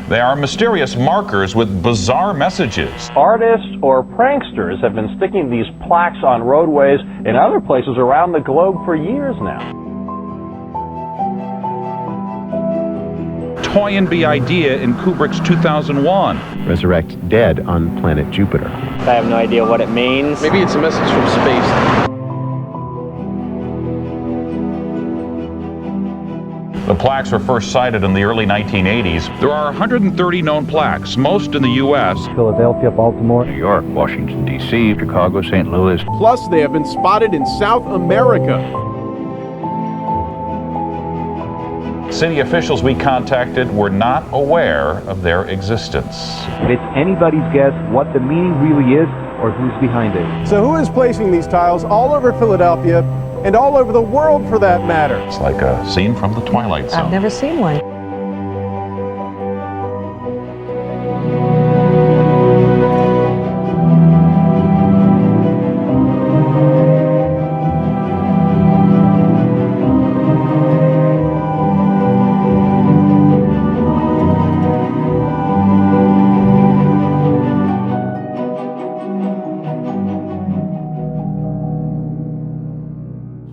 They are mysterious markers with bizarre messages. Artists or pranksters have been sticking these plaques on roadways in other places around the globe for years now. Toynbee idea in Kubrick's 2001. Resurrect dead on planet Jupiter. I have no idea what it means. Maybe it's a message from space. The plaques were first sighted in the early 1980s. There are 130 known plaques, most in the U.S. Philadelphia, Baltimore, New York, Washington, D.C., Chicago, St. Louis. Plus, they have been spotted in South America. City officials we contacted were not aware of their existence. It's anybody's guess what the meaning really is or who's behind it. So who is placing these tiles all over Philadelphia and all over the world for that matter? It's like a scene from the Twilight Zone. I've never seen one.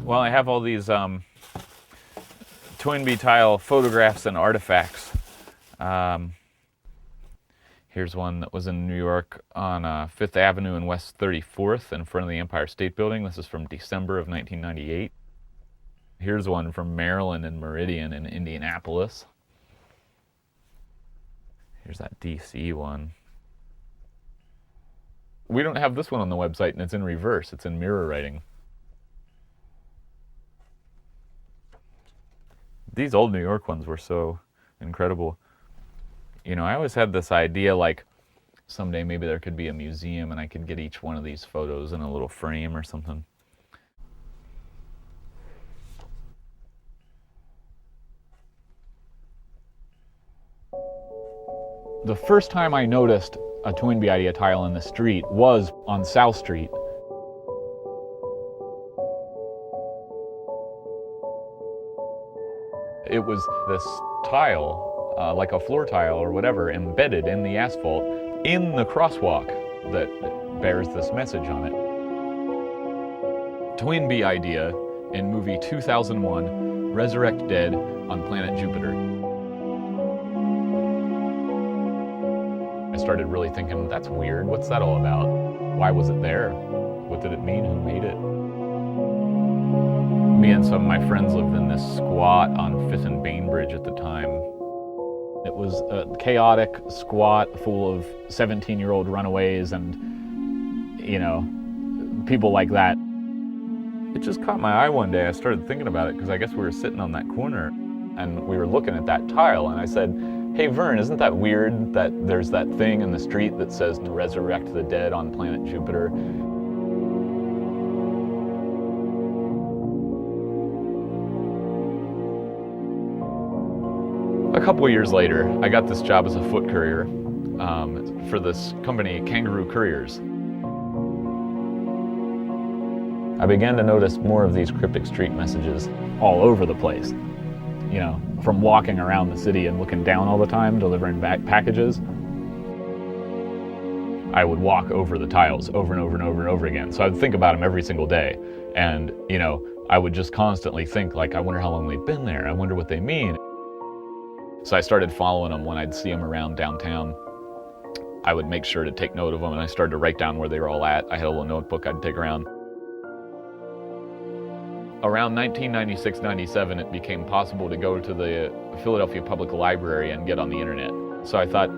Well, I have all these Toynbee tile photographs and artifacts. Here's one that was in New York on Fifth Avenue and West 34th in front of the Empire State Building. This is from December of 1998. Here's one from Maryland and Meridian in Indianapolis. Here's that DC one. We don't have this one on the website, and it's in reverse. It's in mirror writing. These old New York ones were so incredible. You know, I always had this idea like someday maybe there could be a museum and I could get each one of these photos in a little frame or something. The first time I noticed a Toynbee idea tile on the street was on South Street. It was this tile, like a floor tile or whatever, embedded in the asphalt in the crosswalk that bears this message on it. Toynbee idea in movie 2001, Resurrect dead on planet Jupiter. I started really thinking, that's weird, what's that all about? Why was it there? What did it mean? Who made it? Me and some of my friends lived in this squat on 5th and Bainbridge at the time. It was a chaotic squat full of 17-year-old runaways and, you know, people like that. It just caught my eye one day. I started thinking about it because I guess we were sitting on that corner and we were looking at that tile and I said, hey Vern, isn't that weird that there's that thing in the street that says to resurrect the dead on planet Jupiter? A couple of years later, I got this job as a foot courier for this company, Kangaroo Couriers. I began to notice more of these cryptic street messages all over the place. You know, from walking around the city and looking down all the time, delivering back packages. I would walk over the tiles over and over and over and over again. So I'd think about them every single day. And, you know, I would just constantly think like, I wonder how long they've been there. I wonder what they mean. So I started following them when I'd see them around downtown. I would make sure to take note of them and I started to write down where they were all at. I had a little notebook I'd take around. Around 1996-97, it became possible to go to the Philadelphia Public Library and get on the internet. So I thought,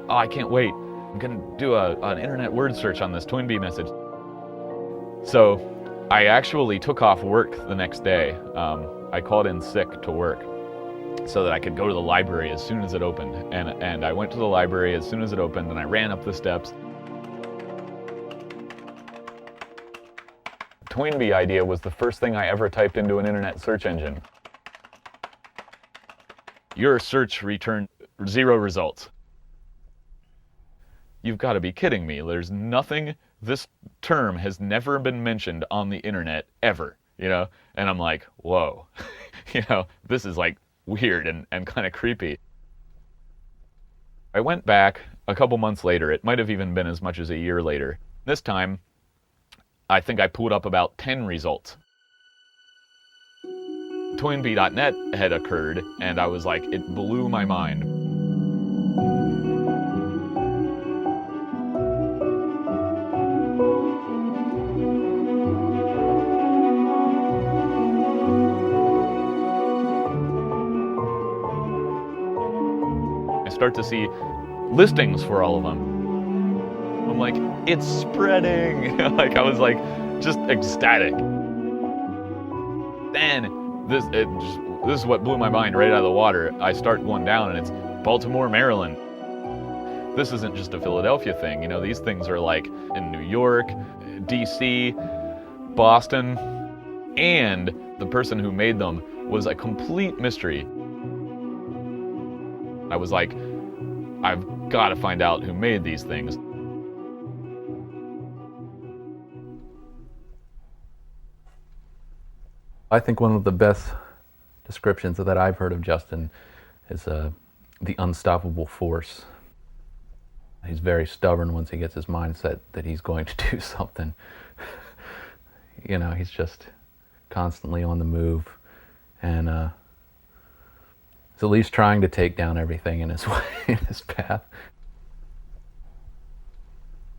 oh, I can't wait. I'm gonna do an internet word search on this Toynbee message. So I actually took off work the next day. I called in sick to work so that I could go to the library as soon as it opened. And I went to the library as soon as it opened and I ran up the steps. Toynbee idea was the first thing I ever typed into an internet search engine. Your search returned 0 results. You've got to be kidding me. There's nothing, this term has never been mentioned on the internet ever, you know? And I'm like, whoa, you know, this is like weird and kind of creepy. I went back a couple months later. It might have even been as much as a year later. This time, I think I pulled up about 10 results. Toynbee.net had occurred, and I was like, it blew my mind. I start to see listings for all of them. I'm like, it's spreading. Like, I was like, just ecstatic. Then this is what blew my mind right out of the water. I start going down, and it's Baltimore, Maryland. This isn't just a Philadelphia thing. You know, these things are like in New York, DC, Boston, and the person who made them was a complete mystery. I was like, I've got to find out who made these things. I think one of the best descriptions that I've heard of Justin is the unstoppable force. He's very stubborn once he gets his mindset that he's going to do something. You know, he's just constantly on the move, and he's at least trying to take down everything in his way, in his path.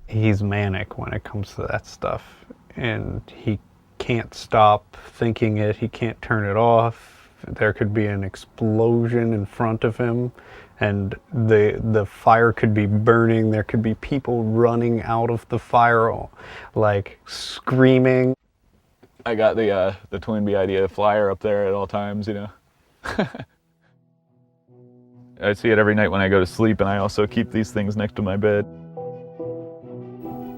He's manic when it comes to that stuff, and he can't stop thinking it. He can't turn it off. There could be an explosion in front of him, and the fire could be burning. There could be people running out of the fire, like screaming. I got the Toynbee idea flyer up there at all times, you know. I see it every night when I go to sleep, and I also keep these things next to my bed.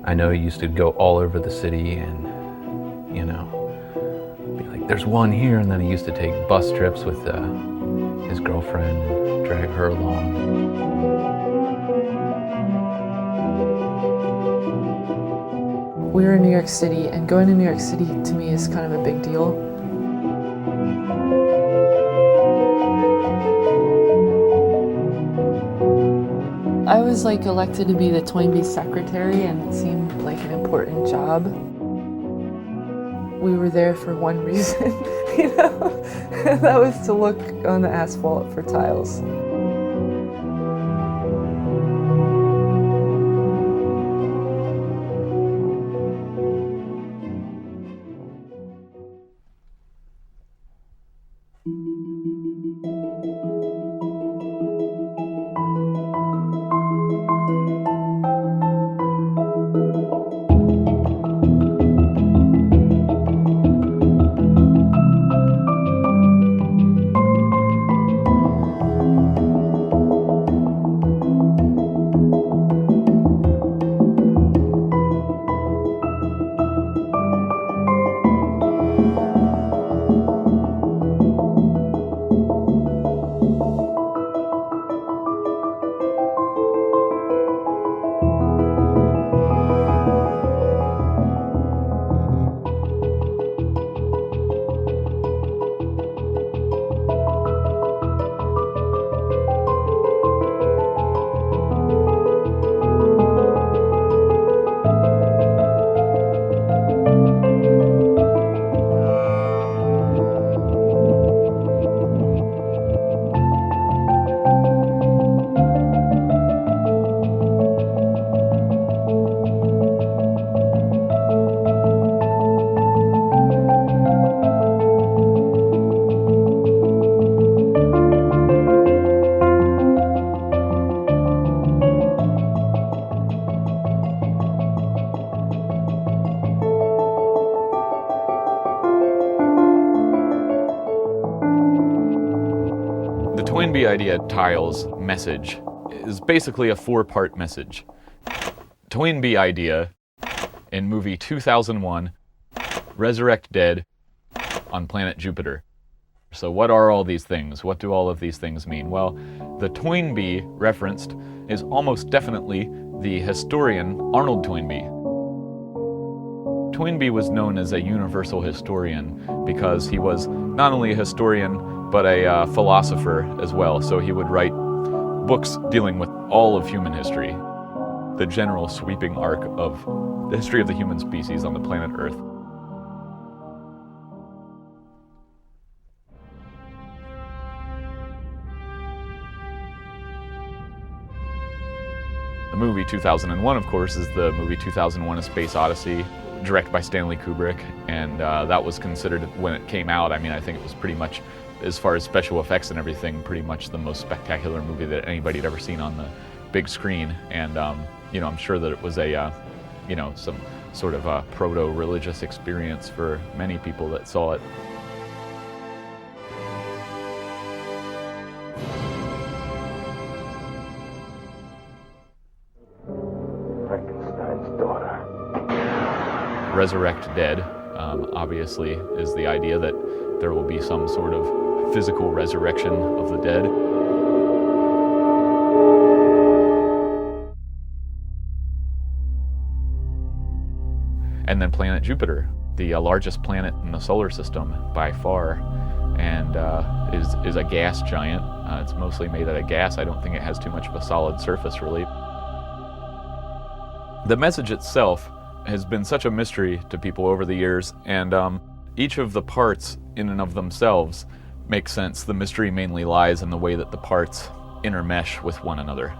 I know he used to go all over the city and, you know, be like, there's one here, and then he used to take bus trips with his girlfriend and drag her along. We were in New York City, and going to New York City to me is kind of a big deal. I was like elected to be the Toynbee secretary, and it seemed like an important job. We were there for one reason, you know, and that was to look on the asphalt for tiles. The Toynbee idea tiles message is basically a 4-part message. Toynbee idea in movie 2001, Resurrect dead on planet Jupiter. So what are all these things? What do all of these things mean? Well, the Toynbee referenced is almost definitely the historian Arnold Toynbee. Toynbee was known as a universal historian because he was not only a historian but a philosopher as well. So he would write books dealing with all of human history, the general sweeping arc of the history of the human species on the planet Earth. The movie 2001, of course, is the movie 2001: A Space Odyssey, directed by Stanley Kubrick, and that was considered, when it came out, I mean, I think it was pretty much, as far as special effects and everything, pretty much the most spectacular movie that anybody had ever seen on the big screen. And you know, I'm sure that it was a you know, some sort of a proto-religious experience for many people that saw it. Resurrect dead, obviously, is the idea that there will be some sort of physical resurrection of the dead. And then planet Jupiter, the largest planet in the solar system by far, and is a gas giant. It's mostly made out of gas. I don't think it has too much of a solid surface, really. The message itself has been such a mystery to people over the years, and each of the parts in and of themselves make sense. The mystery mainly lies in the way that the parts intermesh with one another.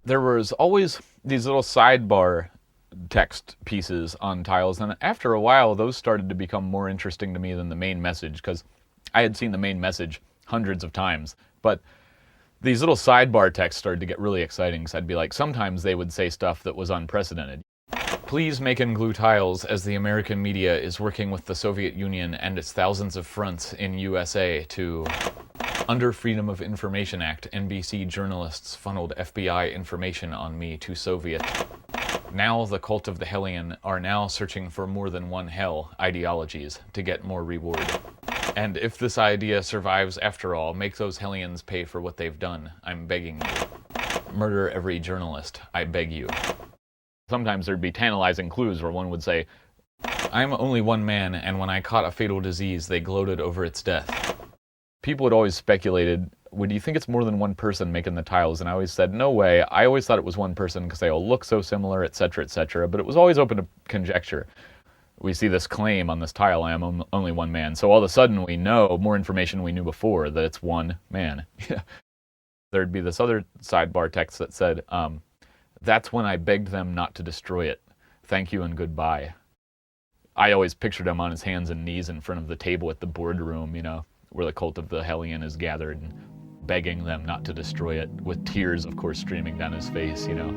There was always these little sidebar text pieces on tiles, and after a while those started to become more interesting to me than the main message, because I had seen the main message hundreds of times, but these little sidebar texts started to get really exciting, because I'd be like, sometimes they would say stuff that was unprecedented. Please make and glue tiles, as the American media is working with the Soviet Union and its thousands of fronts in USA to... Under Freedom of Information Act, NBC journalists funneled FBI information on me to Soviet. Now the cult of the Hellion are now searching for more than one hell ideologies to get more reward. And if this idea survives after all, make those Hellions pay for what they've done. I'm begging you. Murder every journalist. I beg you. Sometimes there'd be tantalizing clues where one would say, I'm only one man, and when I caught a fatal disease, they gloated over its death. People had always speculated, would you think it's more than one person making the tiles? And I always said, no way. I always thought it was one person because they all look so similar, etc., etc. But it was always open to conjecture. We see this claim on this tile, I am only one man. So all of a sudden we know more information we knew before, that it's one man. There'd be this other sidebar text that said, that's when I begged them not to destroy it. Thank you and goodbye. I always pictured him on his hands and knees in front of the table at the boardroom, you know, where the cult of the Hellion is gathered, and begging them not to destroy it, with tears, of course, streaming down his face, you know.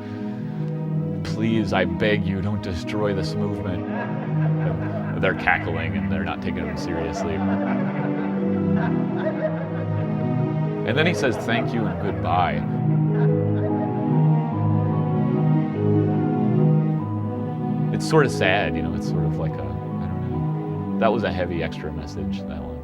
Please, I beg you, don't destroy this movement. And they're cackling and they're not taking him seriously. And then he says thank you and goodbye. It's sort of sad, you know, it's sort of like a, I don't know. That was a heavy extra message, that one.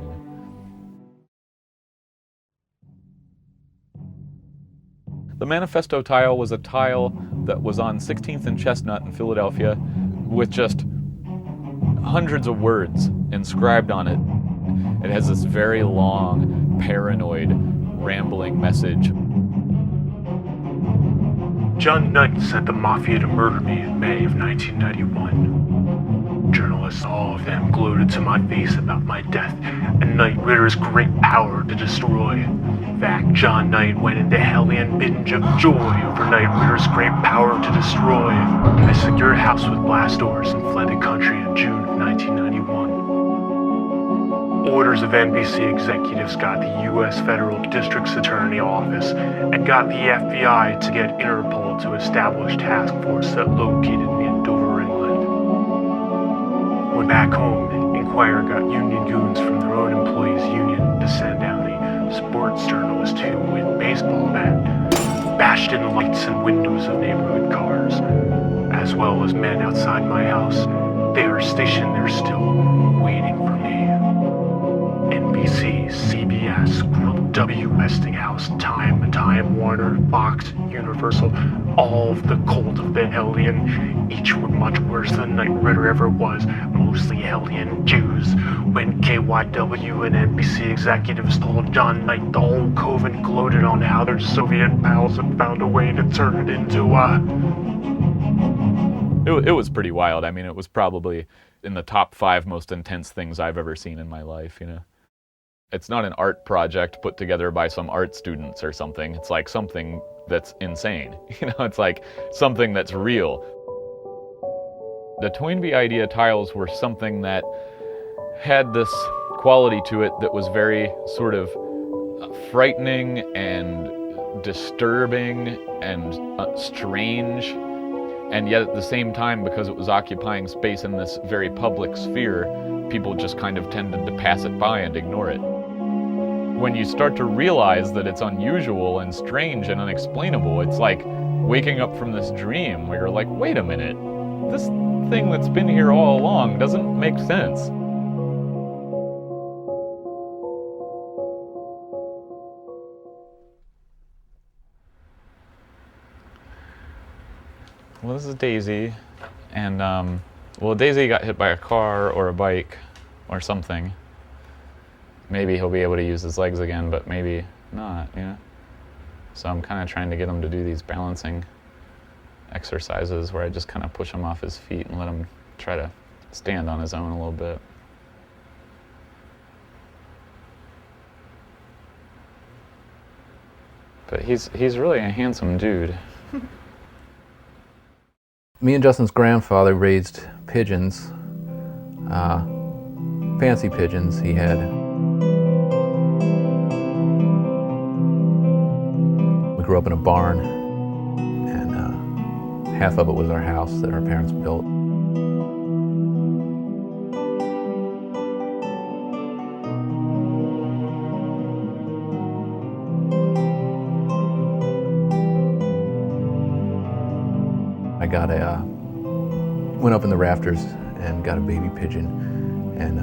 The manifesto tile was a tile that was on 16th and Chestnut in Philadelphia with just hundreds of words inscribed on it. It has this very long, paranoid, rambling message. John Knight sent the Mafia to murder me in May of 1991. Journalists, all of them, gloated to my face about my death and Knight Ritter's great power to destroy. In fact, John Knight went into Hellion binge of joy over Knight Ritter's great power to destroy. I secured a house with blast doors and fled the country in June of 1991. Orders of NBC executives got the U.S. Federal District's Attorney Office and got the FBI to get Interpol to establish task force that located me in Dover, England. When back home, Inquirer got union goons from their own employees' union to send down a sports journalist who, with baseball bat, bashed in the lights and windows of neighborhood cars, as well as men outside my house. They are stationed there still, waiting for me. NBC, CBS, W Westinghouse, Time, Warner, Fox, Universal, all of the cult of the Hellion. Each were much worse than Knight Rider ever was, mostly Hellion Jews. When KYW and NBC executives told John Knight, the whole coven gloated on how their Soviet pals had found a way to turn it into a... It was pretty wild. I mean, it was probably in the top 5 most intense things I've ever seen in my life, you know. It's not an art project put together by some art students or something. It's like something that's insane. You know, it's like something that's real. The Toynbee idea tiles were something that had this quality to it that was very sort of frightening and disturbing and strange. And yet at the same time, because it was occupying space in this very public sphere, people just kind of tended to pass it by and ignore it. When you start to realize that it's unusual and strange and unexplainable, it's like waking up from this dream where you're like, wait a minute, this thing that's been here all along doesn't make sense. Well, this is Daisy, and well, Daisy got hit by a car or a bike or something. Maybe he'll be able to use his legs again, but maybe not, you know? So I'm kind of trying to get him to do these balancing exercises where I just kind of push him off his feet and let him try to stand on his own a little bit. But he's really a handsome dude. Me and Justin's grandfather raised pigeons, fancy pigeons he had. We grew up in a barn, and half of it was our house that our parents built. I went up in the rafters and got a baby pigeon, and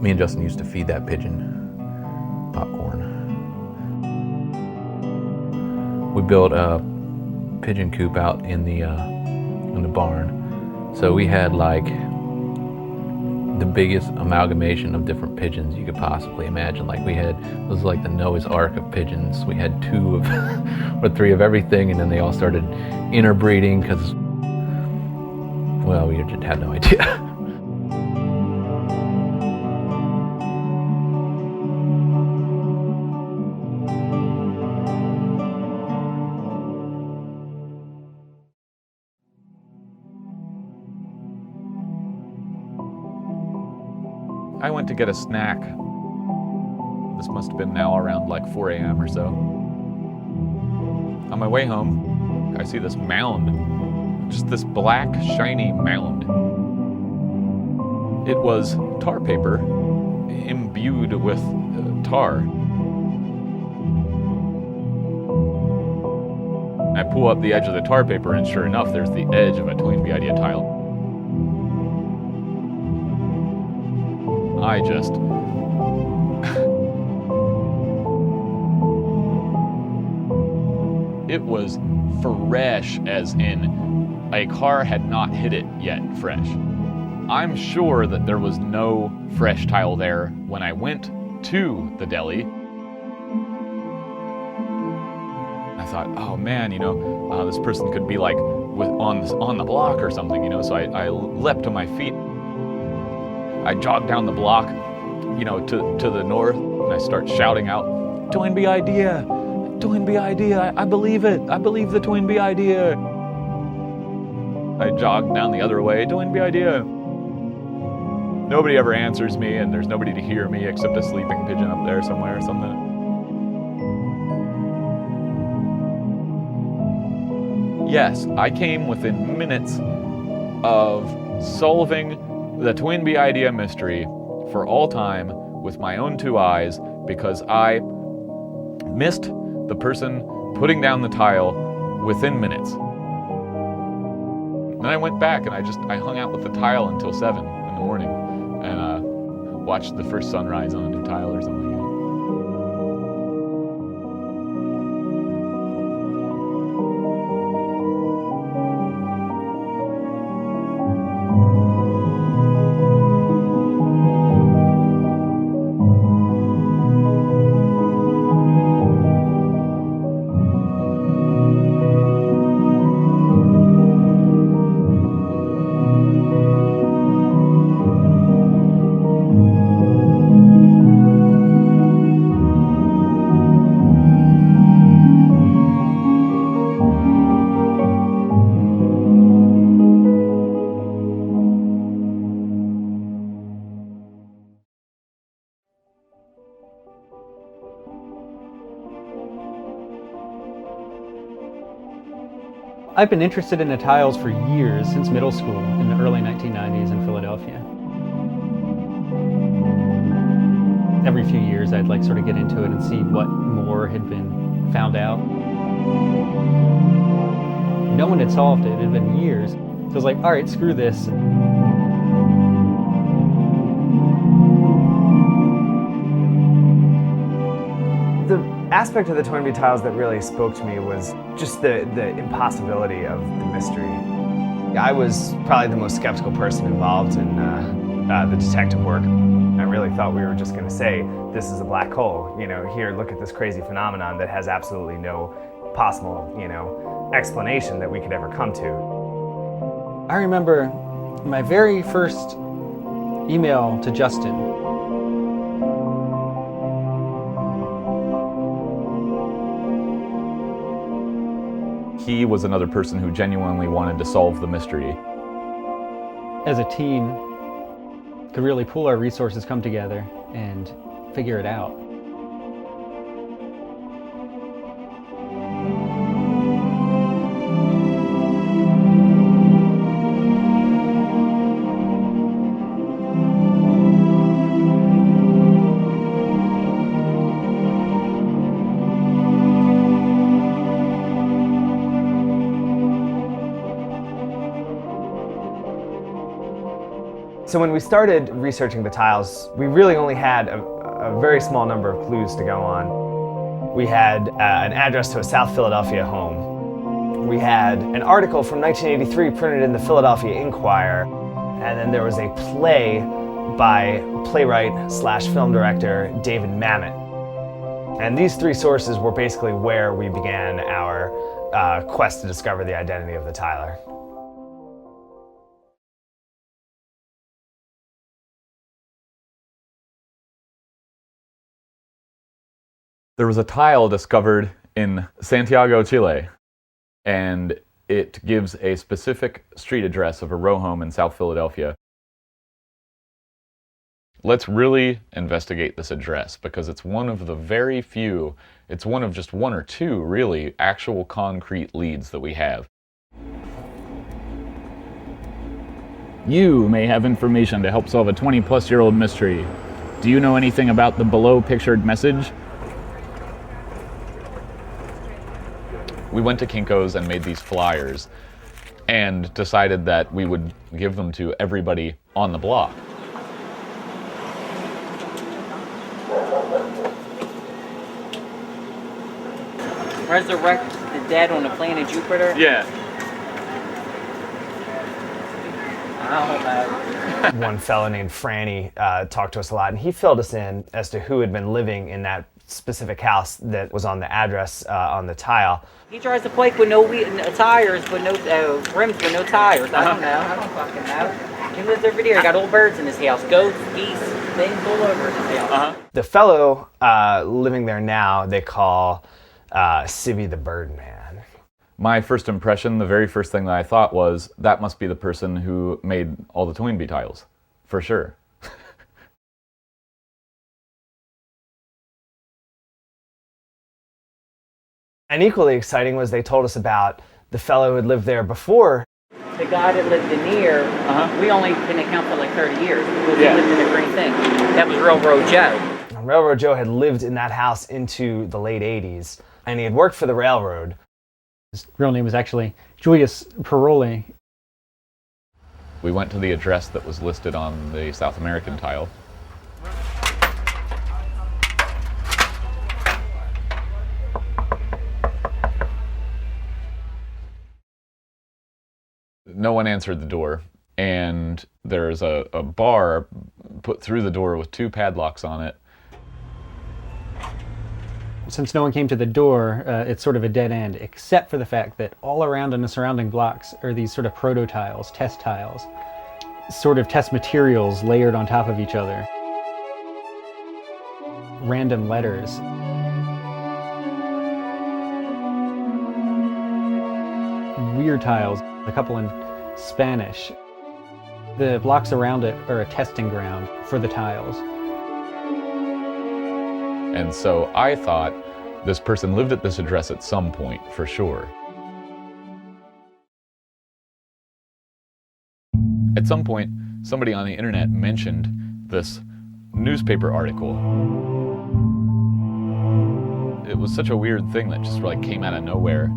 me and Justin used to feed that pigeon popcorn. We built a pigeon coop out in the barn, so we had like the biggest amalgamation of different pigeons you could possibly imagine. Like it was like the Noah's Ark of pigeons. We had 2 of or 3 of everything, and then they all started interbreeding because, well, we just had no idea. I went to get a snack. This must have been now around like 4 a.m. or so. On my way home, I see this mound, just this black, shiny mound. It was tar paper imbued with tar. I pull up the edge of the tar paper, and sure enough, there's the edge of a Toynbee idea tile. I just... It was fresh, as in a car had not hit it yet fresh. I'm sure that there was no fresh tile there when I went to the deli. I thought, oh man, you know, this person could be like on the block or something, you know, so I leapt to my feet. I jogged down the block, you know, to the north, and I start shouting out, Toynbee idea! Toynbee idea! I believe it! I believe the Toynbee idea! I jogged down the other way, Toynbee idea! Nobody ever answers me, and there's nobody to hear me except a sleeping pigeon up there somewhere or something. Yes, I came within minutes of solving the Toynbee idea mystery for all time with my own 2 eyes, because I missed the person putting down the tile within minutes. Then I went back and I hung out with the tile until 7 in the morning, and watch the first sunrise on a tile or something. I've been interested in the tiles for years, since middle school in the early 1990s in Philadelphia. Every few years I'd like sort of get into it and see what more had been found out. No one had solved it, it had been years. So I was like, all right, screw this. The aspect of the Toynbee tiles that really spoke to me was just the impossibility of the mystery. I was probably the most skeptical person involved in the detective work. I really thought we were just going to say, this is a black hole. You know, here, look at this crazy phenomenon that has absolutely no possible, explanation that we could ever come to. I remember my very first email to Justin. He was another person who genuinely wanted to solve the mystery. As a team, to really pool our resources, come together, and figure it out. So when we started researching the tiles, we really only had a very small number of clues to go on. We had an address to a South Philadelphia home. We had an article from 1983 printed in the Philadelphia Inquirer, and then there was a play by playwright/film director David Mamet. And these three sources were basically where we began our quest to discover the identity of the tiler. There was a tile discovered in Santiago, Chile, and it gives a specific street address of a row home in South Philadelphia. Let's really investigate this address because it's one of the very few, it's one of just one or two really actual concrete leads that we have. You may have information to help solve a 20-plus-year-old mystery. Do you know anything about the below pictured message? We went to Kinko's and made these flyers and decided that we would give them to everybody on the block. Resurrect the dead on the planet Jupiter? Yeah. I don't know. One fellow named Franny talked to us a lot, and he filled us in as to who had been living in that specific house that was on the address on the tile. He drives a bike with no tires, but no rims, with no tires. I don't know. I don't fucking know. He lives over there. He got old birds in his house, goats, geese, things all over his house. The fellow living there now, they call Civvy the Birdman. My first impression, the very first thing that I thought was, that must be the person who made all the Toynbee tiles, for sure. And equally exciting was they told us about the fellow who had lived there before. The guy that lived in here, we only can account for like 30 years because he lived in the green thing. That was Railroad Joe. Railroad Joe had lived in that house into the late 80s, and he had worked for the railroad. His real name was actually Julius Paroli. We went to the address that was listed on the South American tile. no one answered the door, and there's a bar put through the door with 2 padlocks on it. Since no one came to the door, it's sort of a dead end, except for the fact that all around in the surrounding blocks are these sort of proto-tiles, test tiles, sort of test materials layered on top of each other. Random letters. Weird tiles, a couple in Spanish. The blocks around it are a testing ground for the tiles. And so I thought this person lived at this address at some point, for sure. At some point, somebody on the internet mentioned this newspaper article. It was such a weird thing that just like came out of nowhere.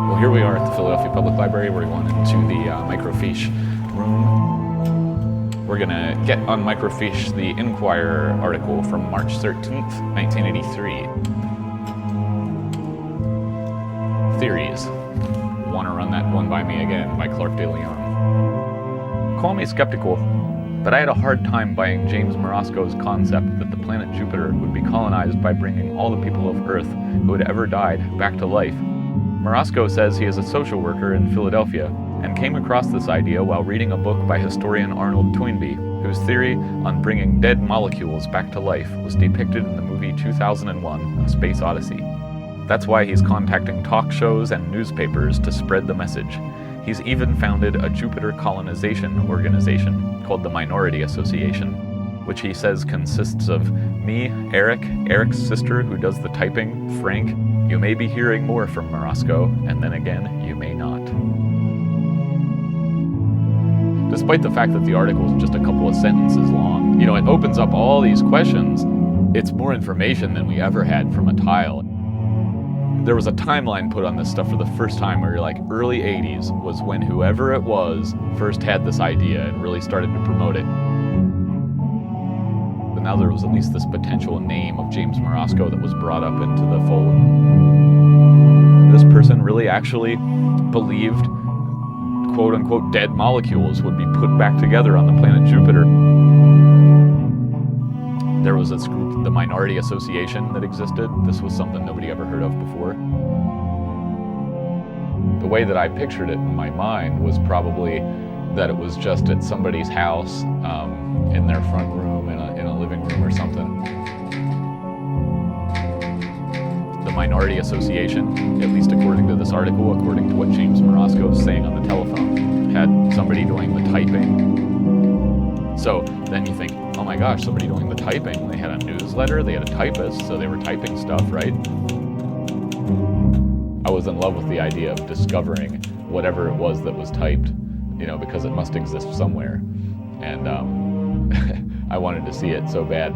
Well, here we are at the Philadelphia Public Library, where we went into the microfiche room. We're gonna get on microfiche the Inquirer article from March 13th, 1983. Theories. Want to run that one by me again, by Clark De Leon. Call me skeptical, but I had a hard time buying James Morosco's concept that the planet Jupiter would be colonized by bringing all the people of Earth who had ever died back to life. Morosco says he is a social worker in Philadelphia and came across this idea while reading a book by historian Arnold Toynbee, whose theory on bringing dead molecules back to life was depicted in the movie 2001: A Space Odyssey. That's why he's contacting talk shows and newspapers to spread the message. He's even founded a Jupiter colonization organization called the Minority Association, which he says consists of me, Eric, Eric's sister who does the typing, Frank. You may be hearing more from Morosco, and then again, you may not. Despite the fact that the article is just a couple of sentences long, you know, it opens up all these questions. It's more information than we ever had from a tile. There was a timeline put on this stuff for the first time where you're like, early 80s was when whoever it was first had this idea and really started to promote it. But now there was at least this potential name of James Morosco that was brought up into the fold. This person really actually believed quote-unquote dead molecules would be put back together on the planet Jupiter. There was this group, the Minority Association, that existed. This was something nobody ever heard of before. The way that I pictured it in my mind was probably that it was just at somebody's house, in their front room, in a living room or something. The Minority Association, at least according to this article, according to what James Morosco is saying on the telephone, had somebody doing the typing. So then you think, oh my gosh, somebody doing the typing. They had a newsletter, they had a typist, so they were typing stuff, right? I was in love with the idea of discovering whatever it was that was typed, you know, because it must exist somewhere. And I wanted to see it so bad.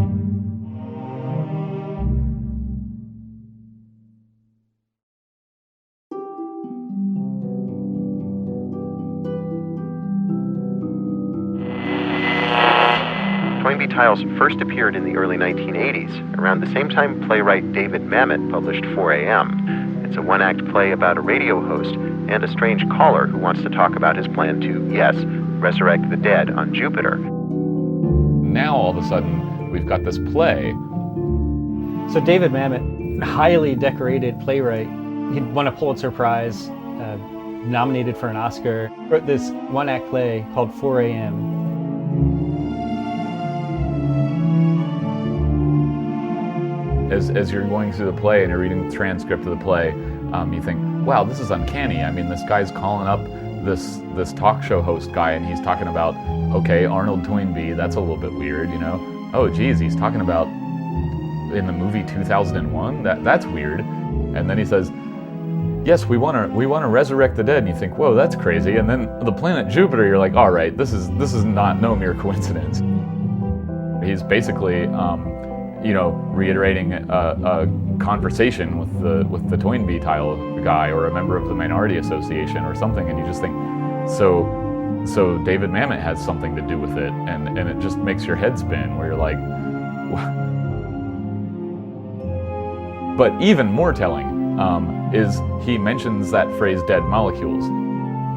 Toynbee tiles first appeared in the early 1980s, around the same time playwright David Mamet published 4 a.m. It's a one-act play about a radio host and a strange caller who wants to talk about his plan to, yes, resurrect the dead on Jupiter. Now all of a sudden, we've got this play. So David Mamet, highly decorated playwright, he won a Pulitzer Prize, nominated for an Oscar, wrote this one-act play called 4 a.m. As you're going through the play and you're reading the transcript of the play, you think, wow, this is uncanny. I mean, this guy's calling up this talk show host guy and he's talking about, okay, Arnold Toynbee, that's a little bit weird, you know? Oh, geez, he's talking about in the movie 2001? That's weird. And then he says, yes, we want to resurrect the dead. And you think, whoa, that's crazy. And then the planet Jupiter, you're like, all right, this is not no mere coincidence. He's basically, you know, reiterating a conversation with the Toynbee tile guy or a member of the Minority Association or something, and you just think, so David Mamet has something to do with it, and it just makes your head spin where you're like, what? But even more telling is he mentions that phrase dead molecules.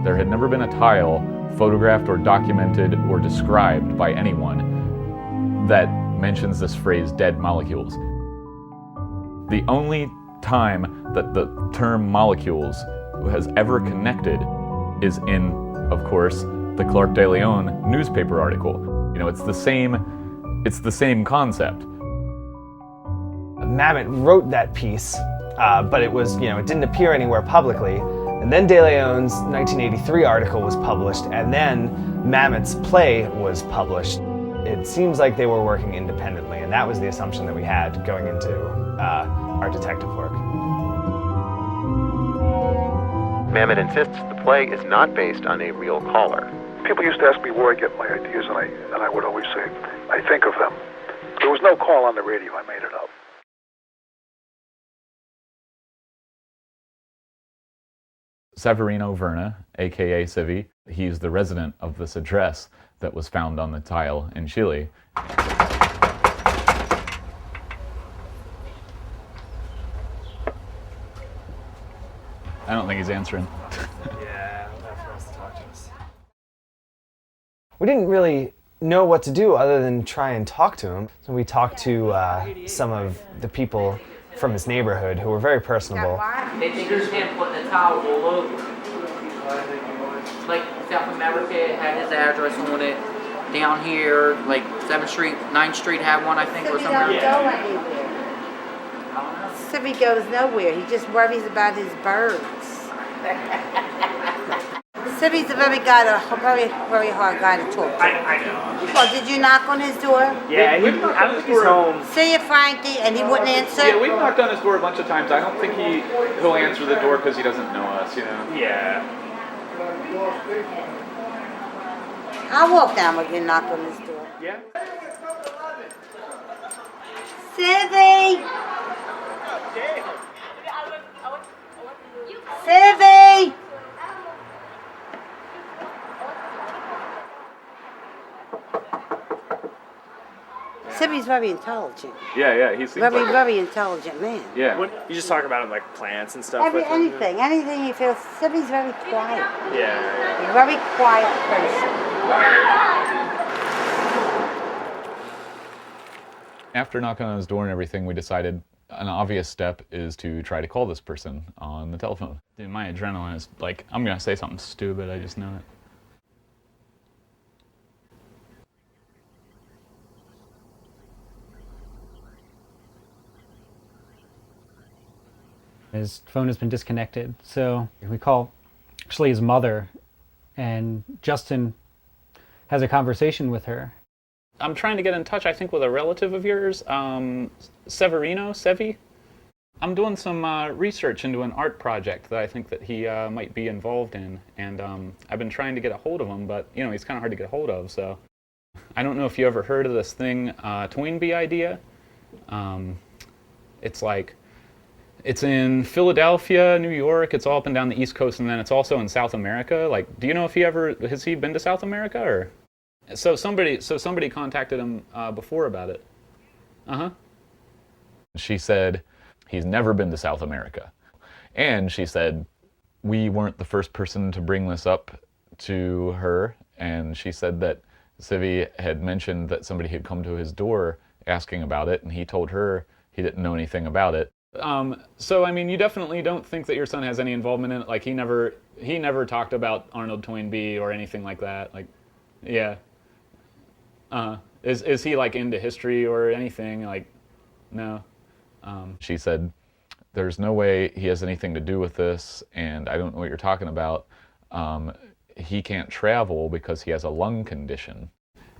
There had never been a tile photographed or documented or described by anyone that mentions this phrase dead molecules. The only time that the term molecules has ever connected is in, of course, the Clark de Leon newspaper article. You know, it's the same concept. Mamet wrote that piece, but it was, it didn't appear anywhere publicly. And then De Leon's 1983 article was published, and then Mamet's play was published. It seems like they were working independently, and that was the assumption that we had going into our detective work. Mamet insists the play is not based on a real caller. People used to ask me where I get my ideas, and I would always say, I think of them. There was no call on the radio, I made it up. Severino Verna, aka Civi, he's the resident of this address that was found on the tile in Chile. I don't think he's answering. Yeah, not for us to talk to us. We didn't really know what to do other than try and talk to him. So we talked to some of the people from his neighborhood who were very personable. They think there's him putting a towel all over. Like South America had his address on it. Down here, like 7th Street, 9th Street had one, I think, or somewhere. Civi don't go anywhere. Civi goes nowhere. He just worries about his birds. Civi's a very hard guy to talk to. I know. Well, did you knock on his door? Yeah, I don't think he's home. See you, Frankie, and he wouldn't answer? Yeah, we've knocked on his door a bunch of times. I don't think he'll answer the door because he doesn't know us, Yeah. I'll walk down with you and knock on his door. Yeah. Civi! Civi! Civi's very intelligent. Yeah, he seems very intelligent man. Yeah. You just talk about like plants and stuff. Anything he feels. Civi's very quiet. Yeah. Very quiet person. After knocking on his door and everything, we decided an obvious step is to try to call this person on the telephone. Dude, my adrenaline is like, I'm gonna say something stupid, I just know it. His phone has been disconnected, so we call actually his mother, and Justin has a conversation with her. I'm trying to get in touch, I think, with a relative of yours, Sevi. I'm doing some research into an art project that I think that he might be involved in, and I've been trying to get a hold of him, but he's kind of hard to get a hold of, so. I don't know if you ever heard of this thing, Toynbee idea. It's in Philadelphia, New York, it's all up and down the East Coast, and then it's also in South America. Like, do you know if has he been to South America, or? So somebody contacted him before about it. She said, he's never been to South America. And she said, we weren't the first person to bring this up to her, and she said that Civi had mentioned that somebody had come to his door asking about it, and he told her he didn't know anything about it. So I mean, you definitely don't think that your son has any involvement in it. Like he never talked about Arnold Toynbee or anything like that. Like, yeah. Is he like into history or anything? Like, no. She said, there's no way he has anything to do with this, and I don't know what you're talking about. He can't travel because he has a lung condition.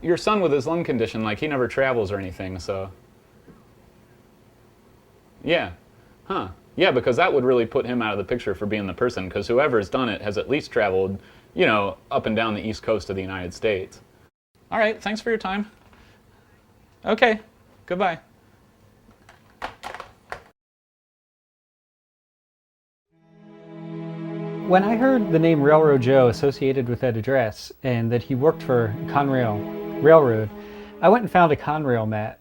Your son with his lung condition, like he never travels or anything, so. Yeah. Huh. Yeah, because that would really put him out of the picture for being the person, because whoever's done it has at least traveled, up and down the East Coast of the United States. All right, thanks for your time. Okay, goodbye. When I heard the name Railroad Joe associated with that address, and that he worked for Conrail Railroad, I went and found a Conrail mat.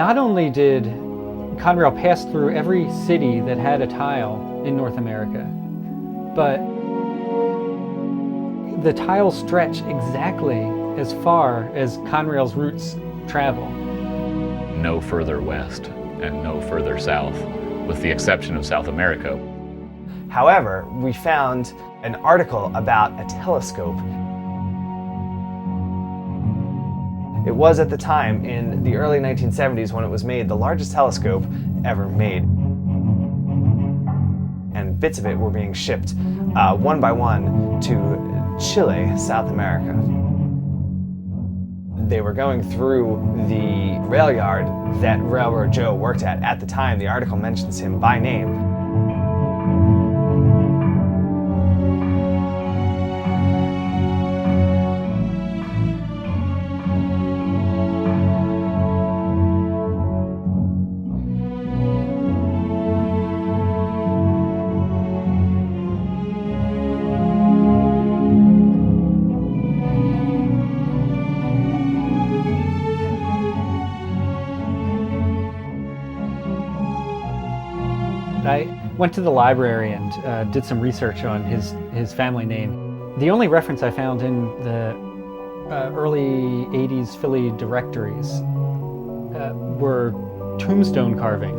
not only did Conrail pass through every city that had a tile in North America, but the tiles stretch exactly as far as Conrail's roots travel. No further west and no further south, with the exception of South America. However, we found an article about a telescope. It was at the time, in the early 1970s, when it was made, the largest telescope ever made. And bits of it were being shipped one by one to Chile, South America. They were going through the rail yard that Railroad Joe worked at the time. The article mentions him by name. I went to the library and did some research on his family name. The only reference I found in the early 80s Philly directories were tombstone carving.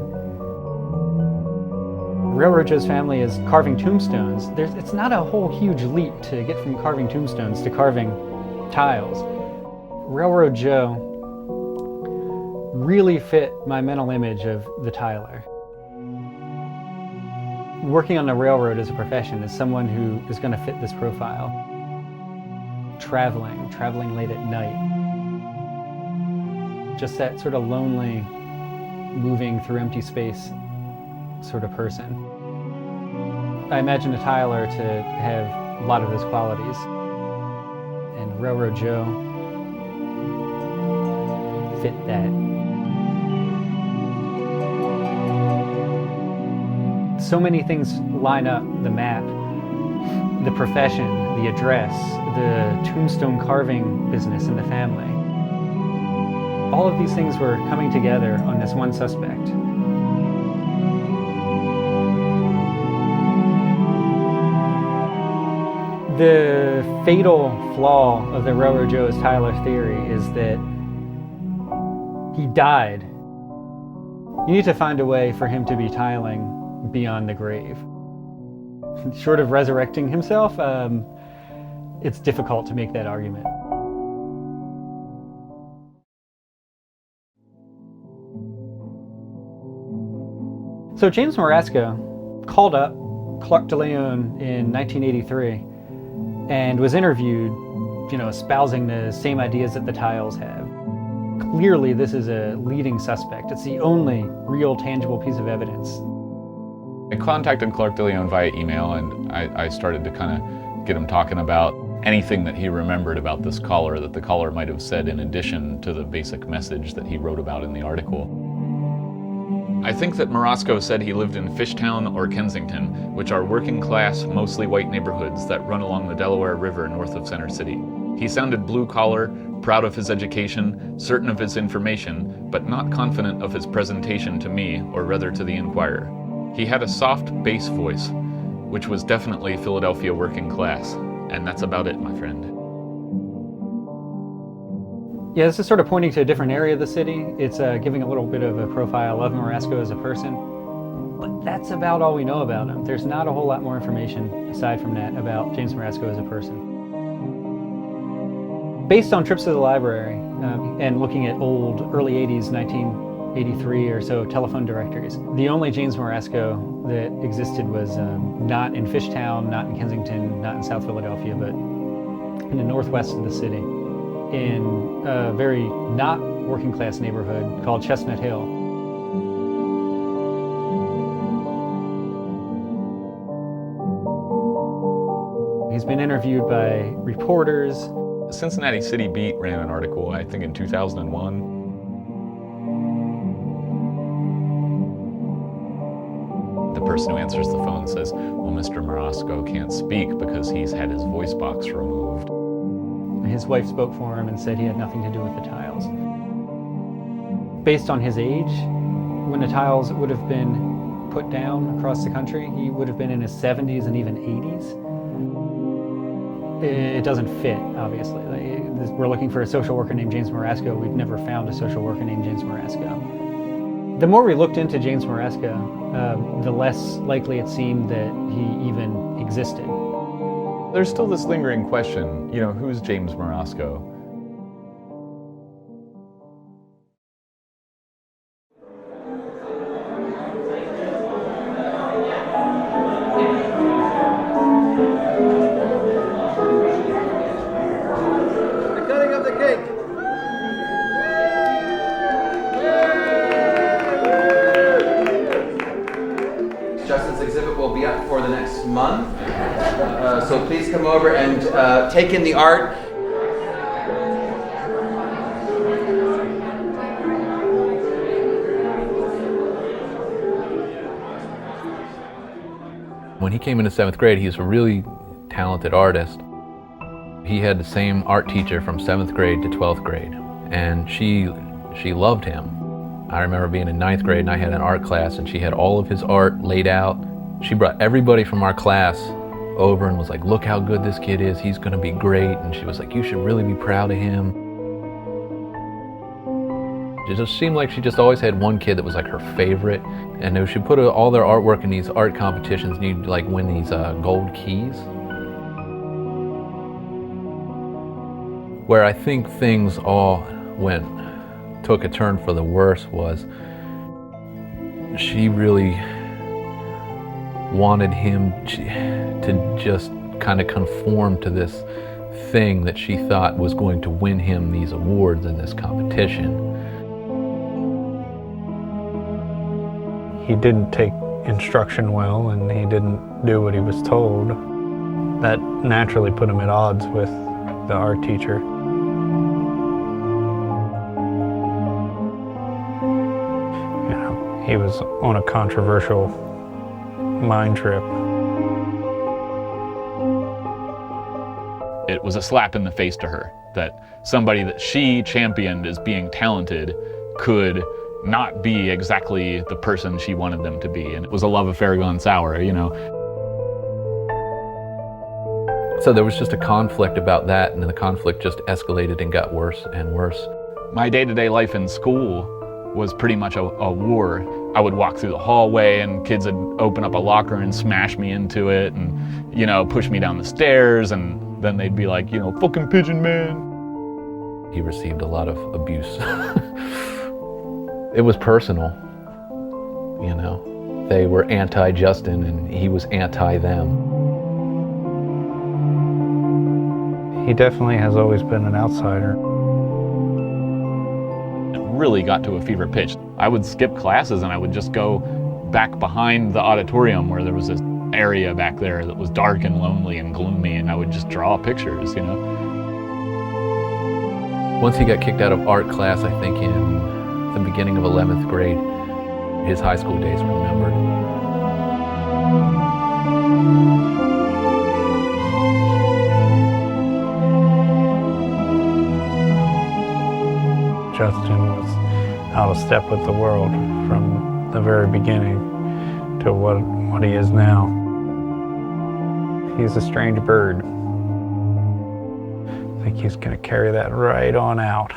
Railroad Joe's family is carving tombstones. It's not a whole huge leap to get from carving tombstones to carving tiles. Railroad Joe really fit my mental image of the tiler. Working on the railroad as a profession is someone who is going to fit this profile. Traveling late at night. Just that sort of lonely, moving through empty space sort of person. I imagine a tiler to have a lot of those qualities. And Railroad Joe fit that. So many things line up: the map, the profession, the address, the tombstone carving business in the family. All of these things were coming together on this one suspect. The fatal flaw of the Railroad Joe's Tyler theory is that he died. You need to find a way for him to be tiling beyond the grave. Short of resurrecting himself, it's difficult to make that argument. So James Marasco called up Clark DeLeon in 1983 and was interviewed, espousing the same ideas that the tiles have. Clearly, this is a leading suspect. It's the only real tangible piece of evidence. I contacted Clark DeLeon via email, and I started to kind of get him talking about anything that he remembered about this caller that the caller might have said in addition to the basic message that he wrote about in the article. I think that Marasco said he lived in Fishtown or Kensington, which are working class, mostly white neighborhoods that run along the Delaware River north of Center City. He sounded blue collar, proud of his education, certain of his information, but not confident of his presentation to me, or rather to the Inquirer. He had a soft bass voice, which was definitely Philadelphia working class, and that's about it, my friend. Yeah, this is sort of pointing to a different area of the city. It's giving a little bit of a profile of Marasco as a person, but that's about all we know about him. There's not a whole lot more information aside from that about James Marasco as a person. Based on trips to the library and looking at old, early 80s, 1983 or so telephone directories, the only James Marasco that existed was not in Fishtown, not in Kensington, not in South Philadelphia, but in the northwest of the city, in a very not working class neighborhood called Chestnut Hill. He's been interviewed by reporters. Cincinnati City Beat ran an article, I think in 2001. The person who answers the phone says, well, Mr. Marasco can't speak because he's had his voice box removed. His wife spoke for him and said he had nothing to do with the tiles. based on his age, when the tiles would have been put down across the country, he would have been in his 70s and even 80s. It doesn't fit, obviously. We're looking for a social worker named James Marasco. We've never found a social worker named James Marasco. The more we looked into James Marasco, the less likely it seemed that he even existed. There's still this lingering question, who's James Marasco? Justin's exhibit will be up for the next month, so please come over and take in the art. When he came into 7th grade, he was a really talented artist. He had the same art teacher from 7th grade to 12th grade, and she loved him. I remember being in 9th grade and I had an art class and she had all of his art laid out. She brought everybody from our class over and was like, look how good this kid is, he's gonna be great. And she was like, you should really be proud of him. It just seemed like she just always had one kid that was like her favorite. And if she put all their artwork in these art competitions and you'd like win these gold keys. Where I think things all took a turn for the worse was she really wanted him to just kind of conform to this thing that she thought was going to win him these awards in this competition. He didn't take instruction well and he didn't do what he was told. That naturally put him at odds with the art teacher. He was on a controversial mind trip. It was a slap in the face to her that somebody that she championed as being talented could not be exactly the person she wanted them to be. And it was a love affair gone sour, So there was just a conflict about that, and the conflict just escalated and got worse and worse. My day-to-day life in school was pretty much a war. I would walk through the hallway and kids would open up a locker and smash me into it and, push me down the stairs, and then they'd be like, fucking pigeon man. He received a lot of abuse. It was personal, They were anti-Justin and he was anti-them. He definitely has always been an outsider. Really got to a fever pitch. I would skip classes and I would just go back behind the auditorium where there was this area back there that was dark and lonely and gloomy, and I would just draw pictures, Once he got kicked out of art class, I think in the beginning of 11th grade, his high school days were numbered. Justin was out of step with the world from the very beginning to what he is now. He's a strange bird. I think he's going to carry that right on out.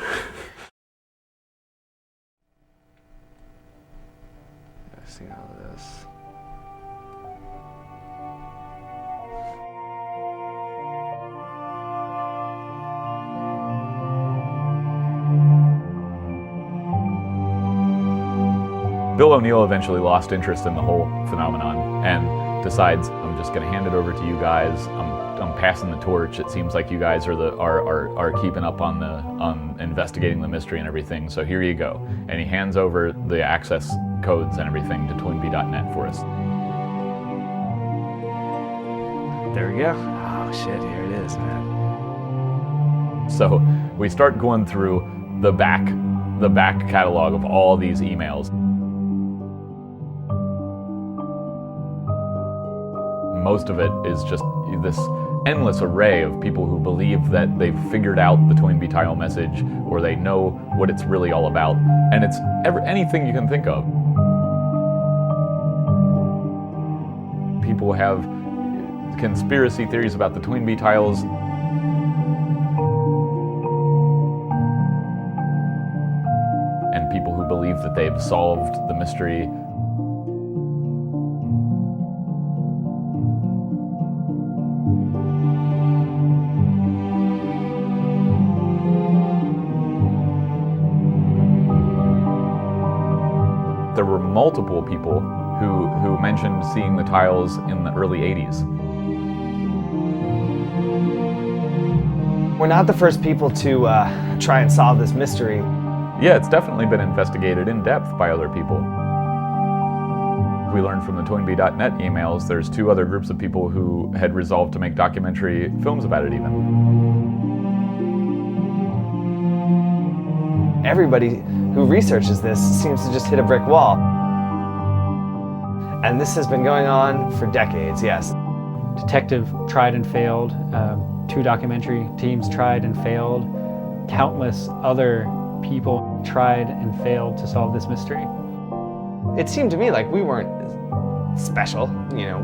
Let's see how this. Bill O'Neill eventually lost interest in the whole phenomenon and decides, I'm just going to hand it over to you guys. I'm passing the torch. It seems like you guys are keeping up on investigating the mystery and everything. So here you go. And he hands over the access codes and everything to Toynbee.net for us. There we go. Oh shit, here it is, man. So we start going through the back catalog of all these emails. Most of it is just this endless array of people who believe that they've figured out the Toynbee tile message, or they know what it's really all about, and it's anything you can think of. People have conspiracy theories about the Toynbee tiles. And people who believe that they've solved the mystery. There were multiple people who mentioned seeing the tiles in the early 80s. We're not the first people to try and solve this mystery. Yeah, it's definitely been investigated in depth by other people. We learned from the Toynbee.net emails there's 2 other groups of people who had resolved to make documentary films about it even. Everybody who researches this seems to just hit a brick wall. And this has been going on for decades, yes. Detective tried and failed. 2 documentary teams tried and failed. Countless other people tried and failed to solve this mystery. It seemed to me like we weren't special.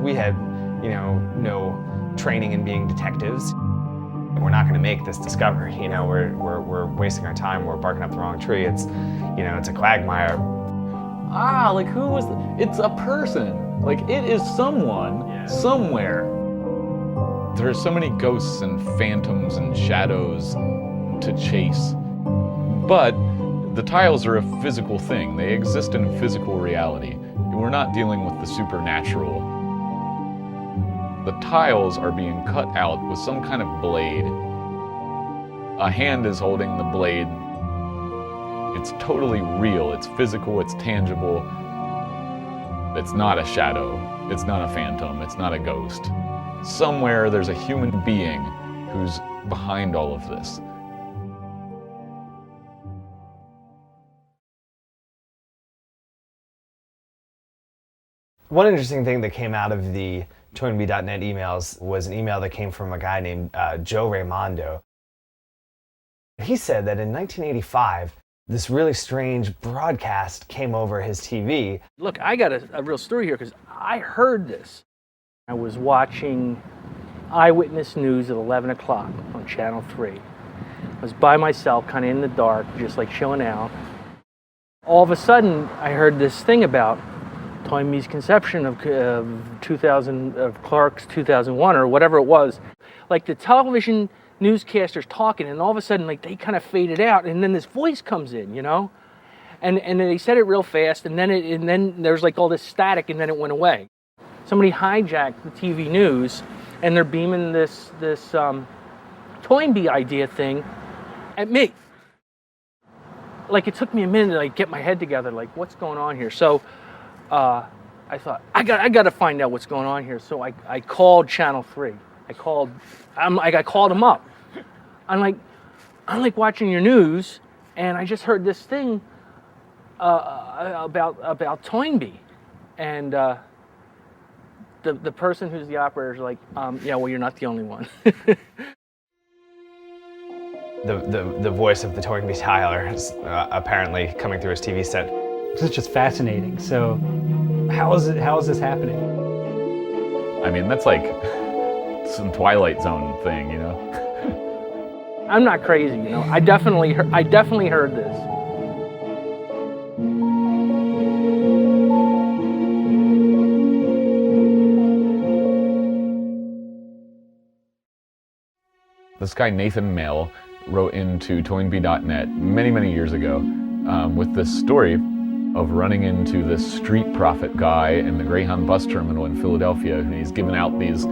We had, no training in being detectives. We're not going to make this discovery. We're wasting our time. We're barking up the wrong tree. It's, it's a quagmire. Like who was? It's a person. Like it is someone somewhere. There are so many ghosts and phantoms and shadows to chase. But the tiles are a physical thing. They exist in physical reality. We're not dealing with the supernatural. The tiles are being cut out with some kind of blade. A hand is holding the blade. It's totally real. It's physical. It's tangible. It's not a shadow. It's not a phantom. It's not a ghost. Somewhere there's a human being who's behind all of this. One interesting thing that came out of the Toynbee.net emails was an email that came from a guy named Joe Raimondo. He said that in 1985, this really strange broadcast came over his TV. Look, I got a real story here because I heard this. I was watching Eyewitness News at 11 o'clock on Channel 3. I was by myself, kind of in the dark, just like chilling out. All of a sudden, I heard this thing about Toynbee's conception of Clark's 2001 or whatever it was. Like the television newscasters talking, and all of a sudden, like they kind of faded out, and then this voice comes in, and they said it real fast, and then there's like all this static, and then it went away. Somebody hijacked the TV news, and they're beaming this Toynbee idea thing at me. Like it took me a minute to like get my head together, like what's going on here? So I thought I got to find out what's going on here. So I called Channel 3. I called them up. I'm like watching your news, and I just heard this thing about Toynbee, and the person who's the operator is like, yeah, well, you're not the only one. The voice of the Toynbee tiler is apparently coming through his TV set. This is just fascinating. So, how is this happening? I mean, that's like some Twilight Zone thing, I'm not crazy, I definitely heard this. This guy Nathan Mail wrote into Toynbee.net many years ago with this story of running into this street prophet guy in the Greyhound bus terminal in Philadelphia, and he's giving out these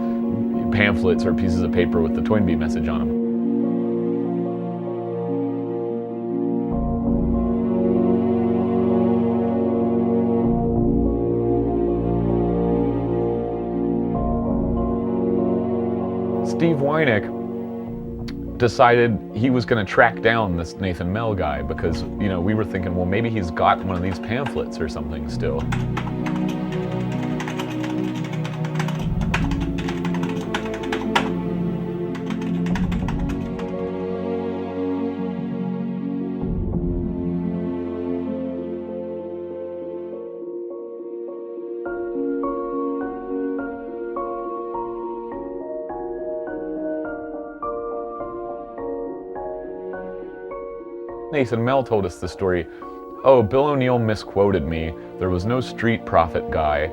pamphlets or pieces of paper with the Toynbee message on them. Steve Weineck decided he was going to track down this Nathan Mell guy because, we were thinking, well, maybe he's got one of these pamphlets or something still. Nathan Mell told us the story. Oh, Bill O'Neill misquoted me. There was no street prophet guy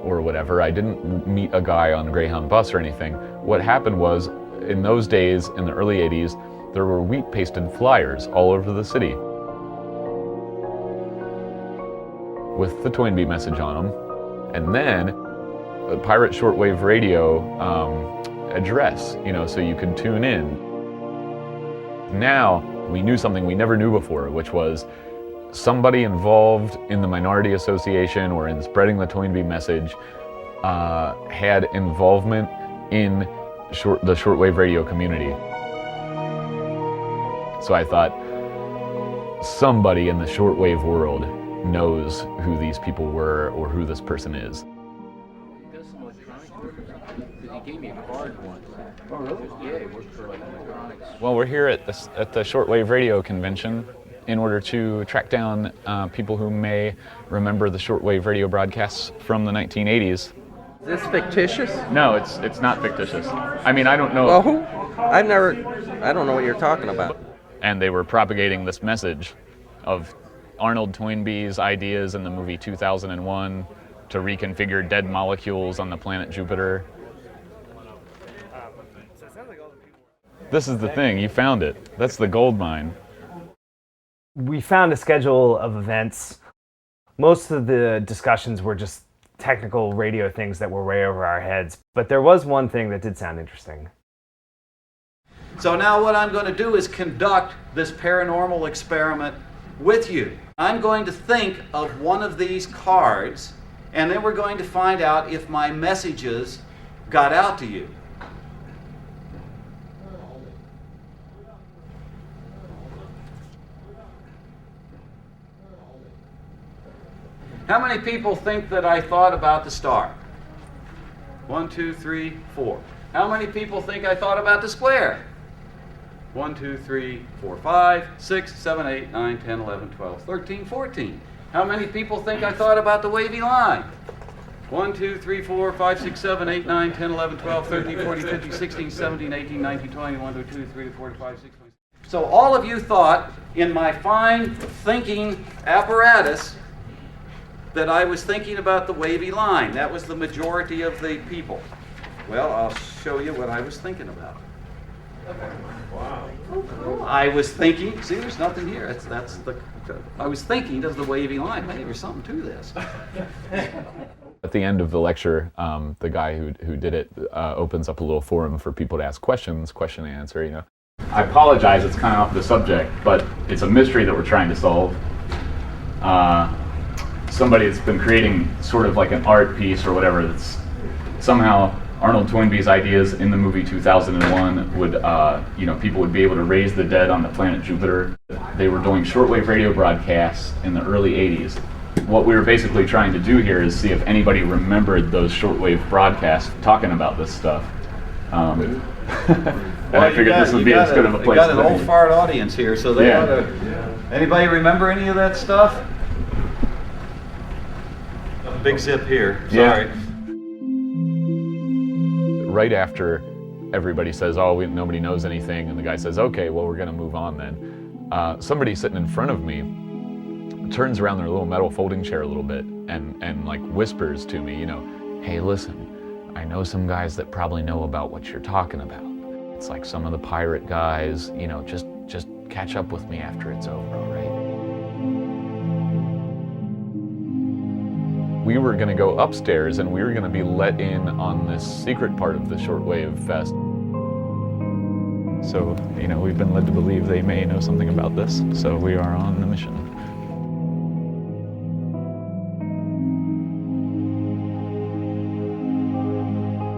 or whatever. I didn't meet a guy on a Greyhound bus or anything. What happened was, in those days, in the early 80s, there were wheat pasted flyers all over the city with the Toynbee message on them. And then a pirate shortwave radio address, so you could tune in. Now, we knew something we never knew before, which was somebody involved in the Minority Association or in spreading the Toynbee message had involvement in the shortwave radio community. So I thought, somebody in the shortwave world knows who these people were or who this person is. He gave me a card once. Oh, really? Yeah, he worked for electronics. Well, we're here at the shortwave radio convention in order to track down people who may remember the shortwave radio broadcasts from the 1980s. Is this fictitious? No, it's not fictitious. I mean, I don't know. Well, who? I don't know what you're talking about. And they were propagating this message of Arnold Toynbee's ideas in the movie 2001 to reconfigure dead molecules on the planet Jupiter. This is the thing, you found it. That's the gold mine. We found a schedule of events. Most of the discussions were just technical radio things that were way over our heads, but there was one thing that did sound interesting. So now what I'm going to do is conduct this paranormal experiment with you. I'm going to think of one of these cards, and then we're going to find out if my messages got out to you. How many people think that I thought about the star? 1, 2, 3, 4. How many people think I thought about the square? 1, 2, 3, 4, 5, 6, 7, 8, 9, 10, 11, 12, 13, 14. How many people think I thought about the wavy line? 1, 2, 3, 4, 5, 6, 7, 8, 9, 10, 11, 12, 13, 14, 15, 16, 17, 18, 19, 20, 1, 2, 3, 4, 5, 6, 7. So all of you thought, in my fine thinking apparatus, that I was thinking about the wavy line. That was the majority of the people. Well, I'll show you what I was thinking about. Wow. I was thinking, see, there's nothing here. I was thinking of the wavy line. Maybe there's something to this. At the end of the lecture, the guy who did it opens up a little forum for people to ask questions, question and answer, I apologize, it's kind of off the subject, but it's a mystery that we're trying to solve. Somebody that's been creating sort of like an art piece or whatever that's somehow Arnold Toynbee's ideas in the movie 2001 would, people would be able to raise the dead on the planet Jupiter. They were doing shortwave radio broadcasts in the early 80s. What we were basically trying to do here is see if anybody remembered those shortwave broadcasts talking about this stuff. And I figured this would be as good of a place got as an any. old fart audience here, so they ought to. Anybody remember any of that stuff? Big zip here. Sorry. Yeah. Right after everybody says, "Oh, nobody knows anything," and the guy says, "Okay, well, we're going to move on then." Somebody sitting in front of me turns around their little metal folding chair a little bit and like whispers to me, "Hey, listen, I know some guys that probably know about what you're talking about. It's like some of the pirate guys, just catch up with me after it's over, all right?" We were going to go upstairs and we were going to be let in on this secret part of the Shortwave Fest. So, we've been led to believe they may know something about this, so we are on the mission.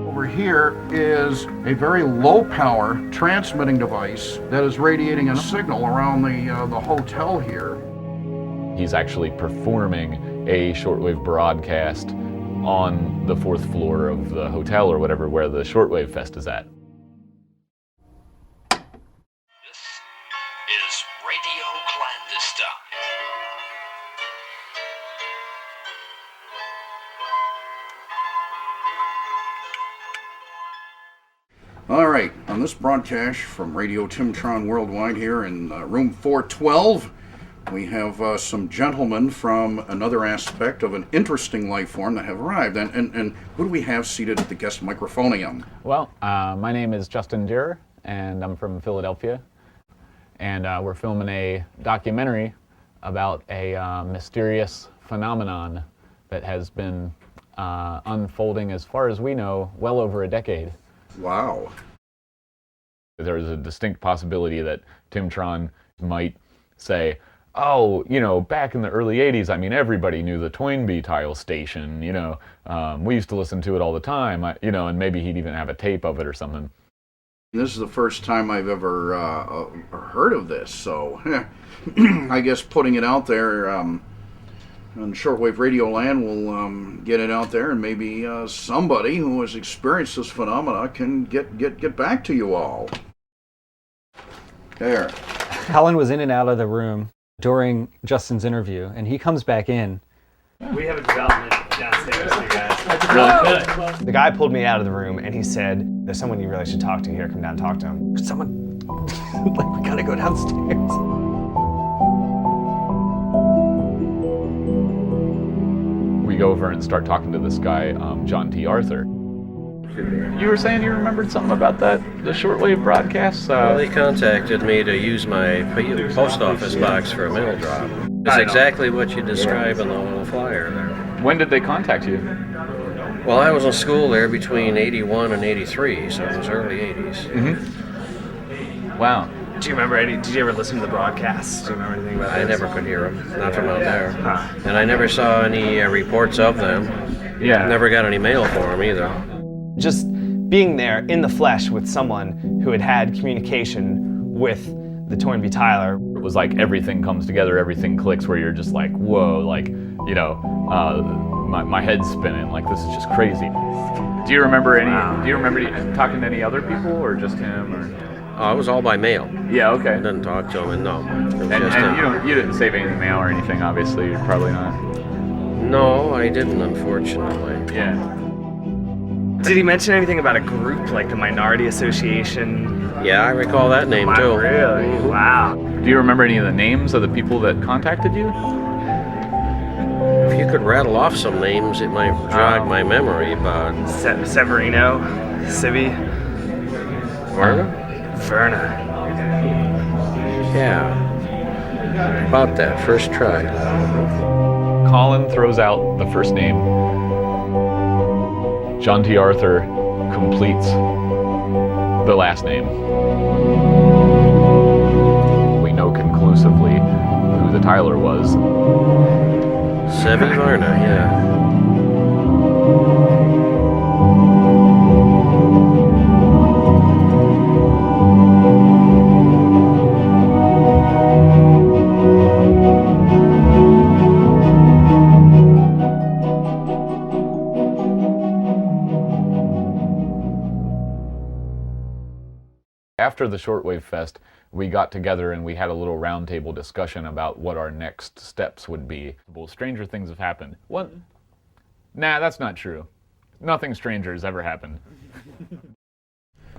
Over here is a very low power transmitting device that is radiating a signal around the hotel here. He's actually performing a shortwave broadcast on the 4th floor of the hotel or whatever where the Shortwave Fest is at. This is Radio Clandestine. All right, on this broadcast from Radio Timtron Worldwide here in room 412, we have some gentlemen from another aspect of an interesting life form that have arrived. And who do we have seated at the guest microphonium? Well, my name is Justin Durer, and I'm from Philadelphia. And we're filming a documentary about a mysterious phenomenon that has been unfolding, as far as we know, well over a decade. Wow. There is a distinct possibility that Timtron might say, oh, you know, back in the early 80s, I mean, everybody knew the Toynbee tile station, you know. We used to listen to it all the time, you know, and maybe he'd even have a tape of it or something. This is the first time I've ever heard of this, so I guess putting it out there on shortwave radio land will get it out there, and maybe somebody who has experienced this phenomena can get back to you all. There. Colin was in and out of the room during Justin's interview, and he comes back in. We have a development downstairs for you guys. That's really good. The guy pulled me out of the room and he said, there's someone you really should talk to here. Come down and talk to him. Someone, like, we gotta go downstairs. We go over and start talking to this guy, John T. Arthur. You were saying you remembered something about that, the shortwave broadcasts? Well, they contacted me to use my post office box for a mail drop. It's exactly what you describe in the little flyer there. When did they contact you? Well, I was in school there between 81 and 83, so it was early 80s. Mm-hmm. Wow. Do you remember did you ever listen to the broadcasts? Do you remember anything about I this? never could hear them, not from out there. And I never saw any reports of them. Yeah. Never got any mail for them either. Just being there in the flesh with someone who had had communication with the Toynbee tiler. It was like everything comes together, everything clicks, where you're just like, whoa, like, you know, my head's spinning, like this is just crazy. Do you remember talking to any other people, or just him, or? Oh, it was all by mail. Yeah, okay. I didn't talk to him, and no. And you didn't save any mail or anything, obviously, you're probably not. No, I didn't, unfortunately. Yeah. Did he mention anything about a group, like the Minority Association? Yeah, I recall that name, too. Really? Mm-hmm. Wow. Do you remember any of the names of the people that contacted you? If you could rattle off some names, it might jog my memory, but... Severino, Civi. Verna? Verna. Yeah. About that, first try. Colin throws out the first name. John T. Arthur completes the last name. We know conclusively who the tiler was. Sevi Verna, yeah. After the Shortwave Fest, we got together and we had a little roundtable discussion about what our next steps would be. Well, stranger things have happened. What? Nah, that's not true. Nothing stranger has ever happened.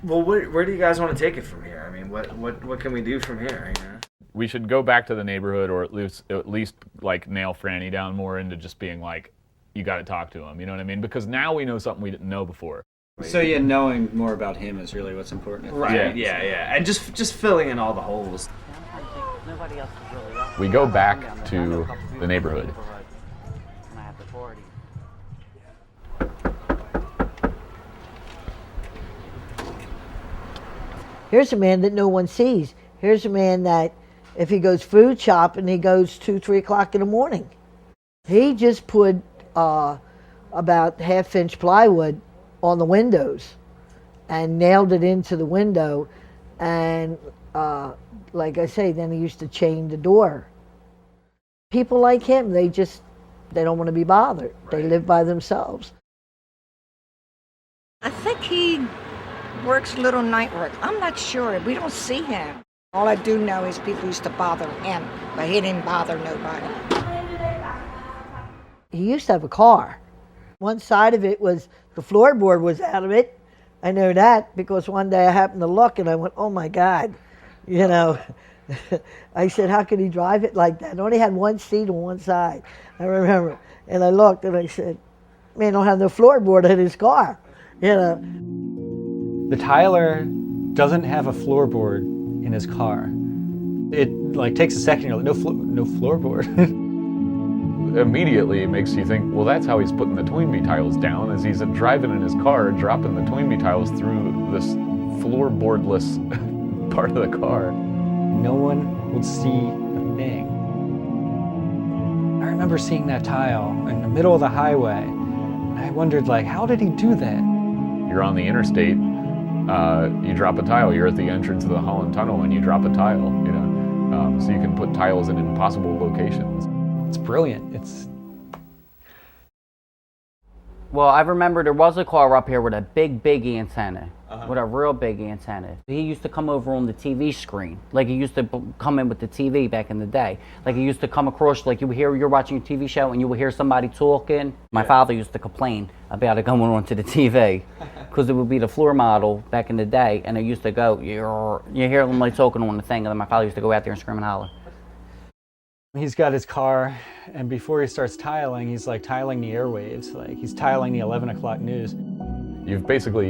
Well, where do you guys want to take it from here? I mean, what can we do from here? You know? We should go back to the neighborhood, or at least like nail Franny down more into just being like, you got to talk to him. You know what I mean? Because now we know something we didn't know before. So yeah, knowing more about him is really what's important. Right. Yeah. And just filling in all the holes. We go back to the neighborhood. Here's a man that no one sees. Here's a man that if he goes food shopping, he goes 2-3 o'clock in the morning. He just put about 1/2-inch plywood on the windows and nailed it into the window, and like I say, then he used to chain the door. People like him, they don't want to be bothered. Right. They live by themselves. I think he works a little night work. I'm not sure. We don't see him. All I do know is people used to bother him, but he didn't bother nobody. He used to have a car. One side of it was, the floorboard was out of it, I know that because one day I happened to look and I went, oh my God, you know. I said, how could he drive it like that? It only had one seat on one side, I remember. And I looked and I said, man, don't have no floorboard in his car, you know. The Tyler doesn't have a floorboard in his car. It like takes a second, you're like, no floorboard. Immediately it makes you think, well, that's how he's putting the Toynbee tiles down, as he's driving in his car, dropping the Toynbee tiles through this floorboardless part of the car. No one would see a thing. I remember seeing that tile in the middle of the highway. I wondered, like, how did he do that? You're on the interstate, you drop a tile, you're at the entrance of the Holland Tunnel and you drop a tile, you know. So you can put tiles in impossible locations. It's brilliant. Well, I remember there was a car up here with a big antenna, with a real big antenna. He used to come over on the TV screen, like he used to come in with the TV back in the day. Like he used to come across, like you're watching a TV show and you would hear somebody talking. My father used to complain about it going onto the TV, because it would be the floor model back in the day, and it used to go, you hear them like talking on the thing, and then my father used to go out there and scream and holler. He's got his car, and before he starts tiling, he's like tiling the airwaves, like he's tiling the 11 o'clock news. You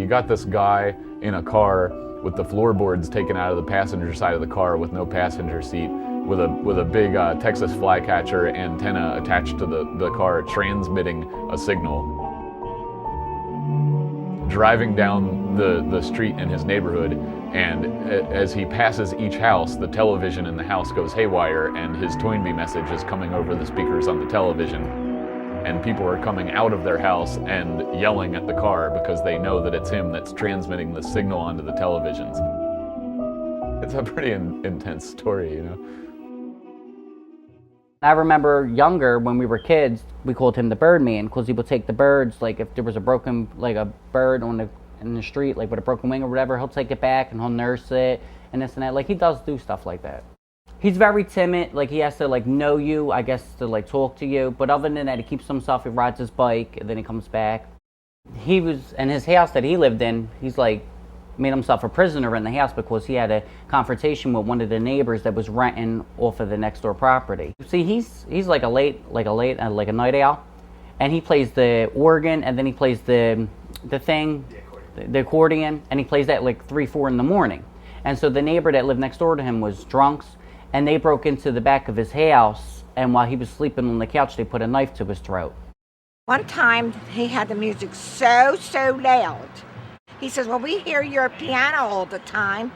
got this guy in a car with the floorboards taken out of the passenger side of the car with no passenger seat, with a big Texas flycatcher antenna attached to the car transmitting a signal. Driving down the street in his neighborhood, and as he passes each house, the television in the house goes haywire and his Toynbee message is coming over the speakers on the television. And people are coming out of their house and yelling at the car because they know that it's him that's transmitting the signal onto the televisions. It's a pretty intense story, you know. I remember younger, when we were kids, we called him the Birdman, because he would take the birds, like if there was a broken, like a bird in the street, like with a broken wing or whatever, he'll take it back and he'll nurse it and this and that. Like he does do stuff like that. He's very timid, like he has to like know you, I guess, to like talk to you. But other than that, he keeps himself, he rides his bike and then he comes back. He was, in his house that he lived in, he's like, made himself a prisoner in the house because he had a confrontation with one of the neighbors that was renting off of the next door property. See, he's like a night owl, and he plays the organ, and then he plays the accordion, and he plays that like 3, 4 in the morning. And so the neighbor that lived next door to him was drunks, and they broke into the back of his house, and while he was sleeping on the couch, they put a knife to his throat. One time, he had the music so loud. He says, well, we hear your piano all the time.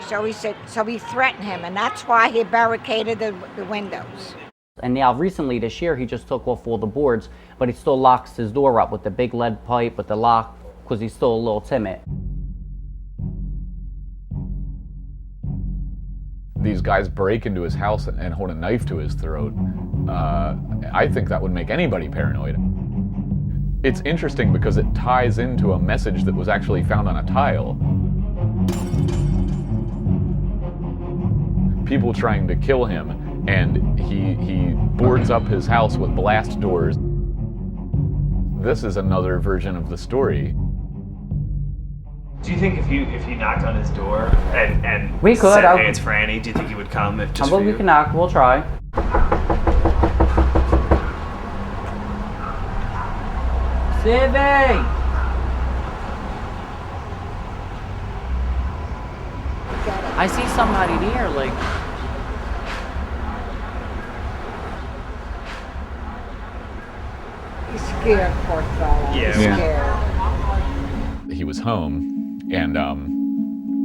So he threatened him, and that's why he barricaded the windows. And now recently this year, he just took off all the boards, but he still locks his door up with the big lead pipe, with the lock, because he's still a little timid. These guys break into his house and hold a knife to his throat. I think that would make anybody paranoid. It's interesting because it ties into a message that was actually found on a tile. People trying to kill him, and he boards up his house with blast doors. This is another version of the story. Do you think if you knocked on his door and we could, said, hey, it's Franny, do you think he would come if just for you? We can knock, we'll try. Sibby! I see somebody there, like... He's scared, poor fella. Yeah. He's scared. He was home, and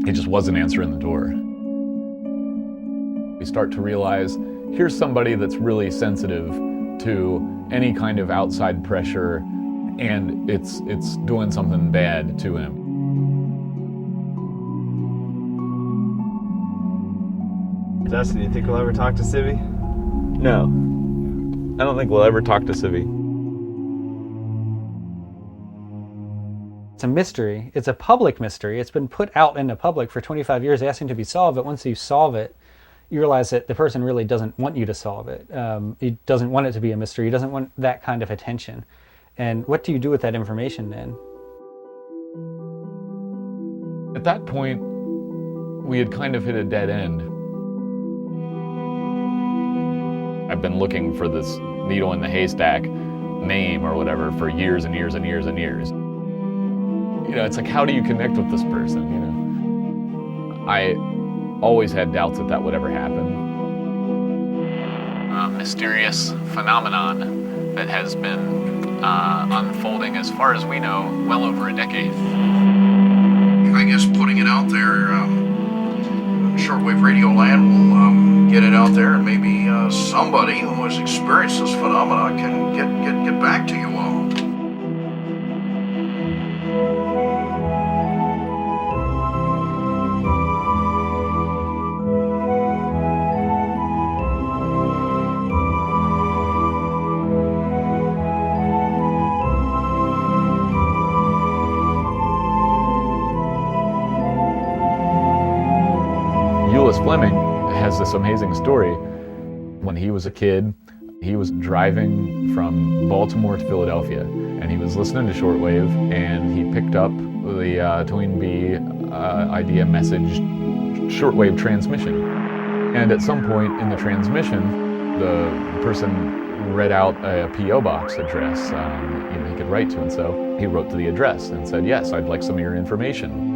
he just wasn't answering the door. We start to realize, here's somebody that's really sensitive to any kind of outside pressure, and it's doing something bad to him. Dustin, do you think we'll ever talk to Sibby? No. I don't think we'll ever talk to Sibby. It's a mystery. It's a public mystery. It's been put out in the public for 25 years asking to be solved, but once you solve it, you realize that the person really doesn't want you to solve it. He doesn't want it to be a mystery. He doesn't want that kind of attention. And what do you do with that information then? At that point, we had kind of hit a dead end. I've been looking for this needle in the haystack name or whatever for years and years and years and years. You know, it's like, how do you connect with this person, you know? I always had doubts that that would ever happen. A mysterious phenomenon that has been unfolding, as far as we know, well over a decade. I guess putting it out there, shortwave radio land will get it out there, and maybe somebody who has experienced this phenomena can get back to you all. Fleming has this amazing story. When he was a kid, he was driving from Baltimore to Philadelphia, and he was listening to shortwave, and he picked up the Toynbee idea message shortwave transmission. And at some point in the transmission, the person read out a P.O. box address he could write to, and so he wrote to the address and said, "Yes, I'd like some of your information."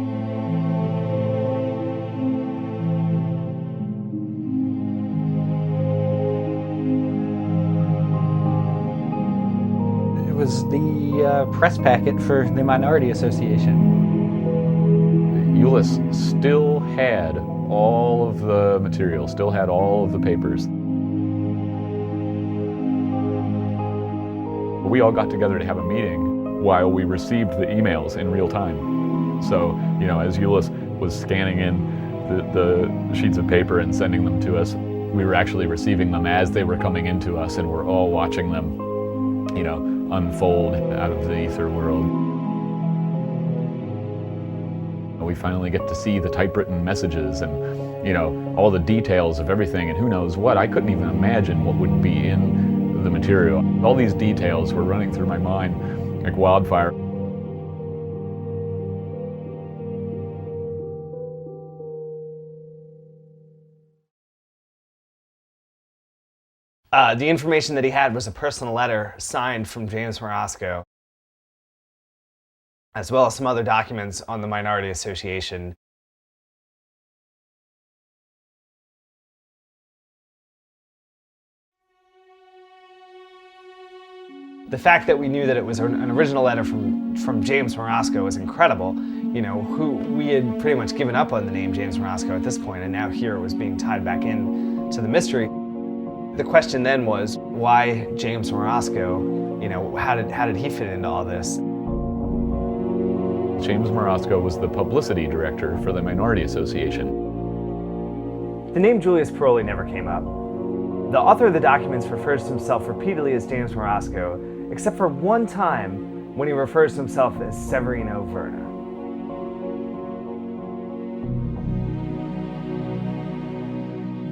Was the press packet for the Minority Association. Euless still had all of the material, still had all of the papers. We all got together to have a meeting while we received the emails in real time. So, you know, as Euless was scanning in the sheets of paper and sending them to us, we were actually receiving them as they were coming into us, and we're all watching them, you know, unfold out of the ether world. We finally get to see the typewritten messages and, you know, all the details of everything, and who knows what. I couldn't even imagine what would be in the material. All these details were running through my mind like wildfire. The information that he had was a personal letter signed from James Marasco, as well as some other documents on the Minority Association. The fact that we knew that it was an original letter from James Marasco was incredible. You know, who we had pretty much given up on the name James Marasco at this point, and now here it was being tied back in to the mystery. The question then was, why James Marasco? You know, how did he fit into all this? James Marasco was the publicity director for the Minority Association. The name Julius Paroli never came up. The author of the documents refers to himself repeatedly as James Marasco, except for one time when he refers to himself as Severino Verna.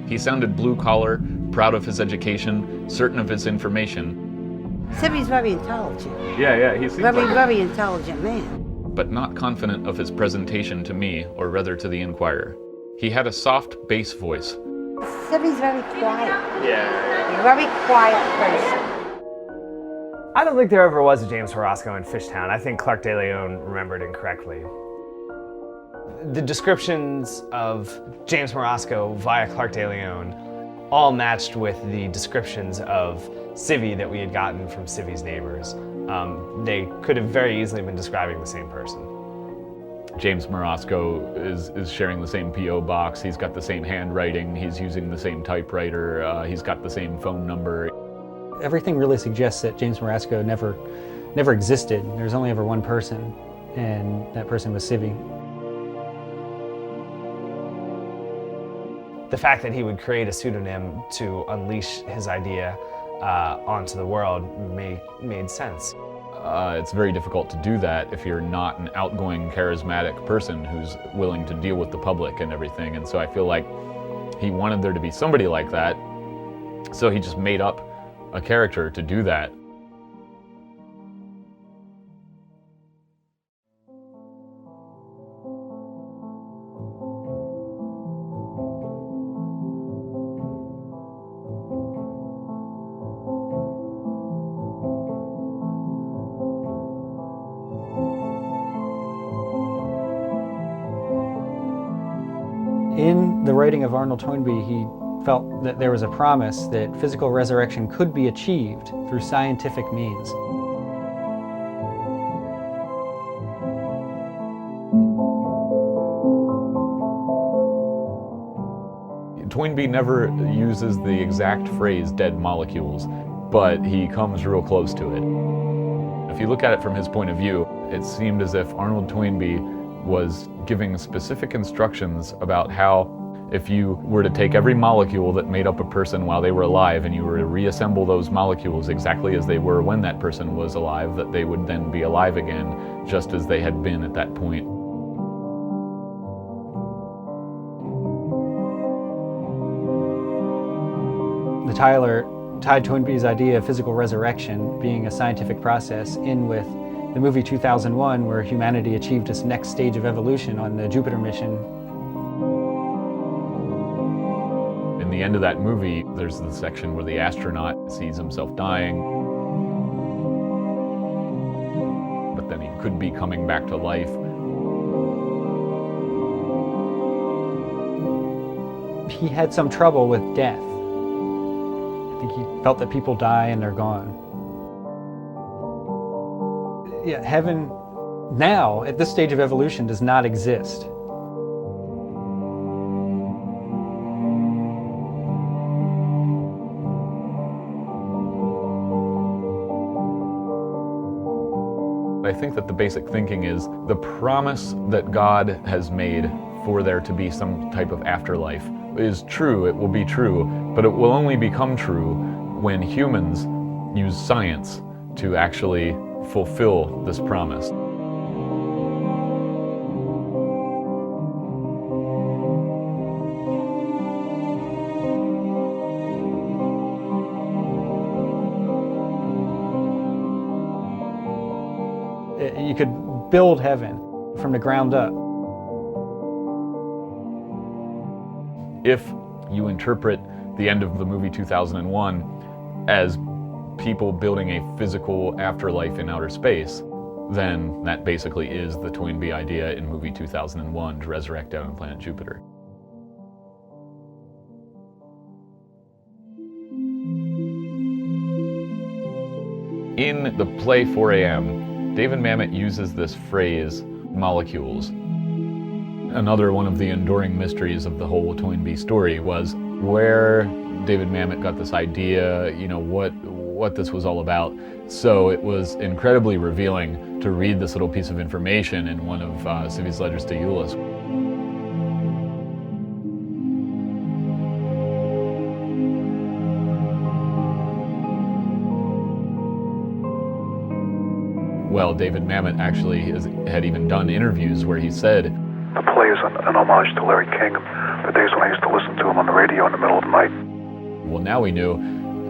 He sounded blue-collar, proud of his education, certain of his information. Sibby's very intelligent. Yeah, he seems Very intelligent man. But not confident of his presentation to me, or rather to the Inquirer. He had a soft bass voice. Sibby's very quiet. Yeah. Very quiet person. I don't think there ever was a James Marasco in Fishtown. I think Clark De Leon remembered incorrectly. The descriptions of James Marasco via Clark De Leon all matched with the descriptions of Civvy that we had gotten from Civvy's neighbors. They could have very easily been describing the same person. James Marasco is sharing the same P.O. box, he's got the same handwriting, he's using the same typewriter, he's got the same phone number. Everything really suggests that James Marasco never existed. There was only ever one person, and that person was Civvy. The fact that he would create a pseudonym to unleash his idea onto the world made sense. It's very difficult to do that if you're not an outgoing, charismatic person who's willing to deal with the public and everything. And so I feel like he wanted there to be somebody like that, so he just made up a character to do that. In the writing of Arnold Toynbee, he felt that there was a promise that physical resurrection could be achieved through scientific means. Toynbee never uses the exact phrase dead molecules, but he comes real close to it. If you look at it from his point of view, it seemed as if Arnold Toynbee was giving specific instructions about how, if you were to take every molecule that made up a person while they were alive and you were to reassemble those molecules exactly as they were when that person was alive, that they would then be alive again, just as they had been at that point. The Tyler tied Toynbee's idea of physical resurrection being a scientific process in with the movie 2001, where humanity achieved its next stage of evolution on the Jupiter mission. In the end of that movie, there's the section where the astronaut sees himself dying, but then he could be coming back to life. He had some trouble with death. I think he felt that people die and they're gone. Yeah, heaven now, at this stage of evolution, does not exist. I think that the basic thinking is the promise that God has made for there to be some type of afterlife is true, it will be true, but it will only become true when humans use science to actually fulfill this promise. You could build heaven from the ground up. If you interpret the end of the movie 2001 as people building a physical afterlife in outer space, then that basically is the Toynbee idea in movie 2001 to resurrect out on planet Jupiter. In the play 4 a.m., David Mamet uses this phrase, molecules. Another one of the enduring mysteries of the whole Toynbee story was where David Mamet got this idea, what this was all about. So it was incredibly revealing to read this little piece of information in one of Civi's letters to Euless. Well, David Mamet actually had even done interviews where he said, "The play is an homage to Larry King, the days when I used to listen to him on the radio in the middle of the night." Well, now we knew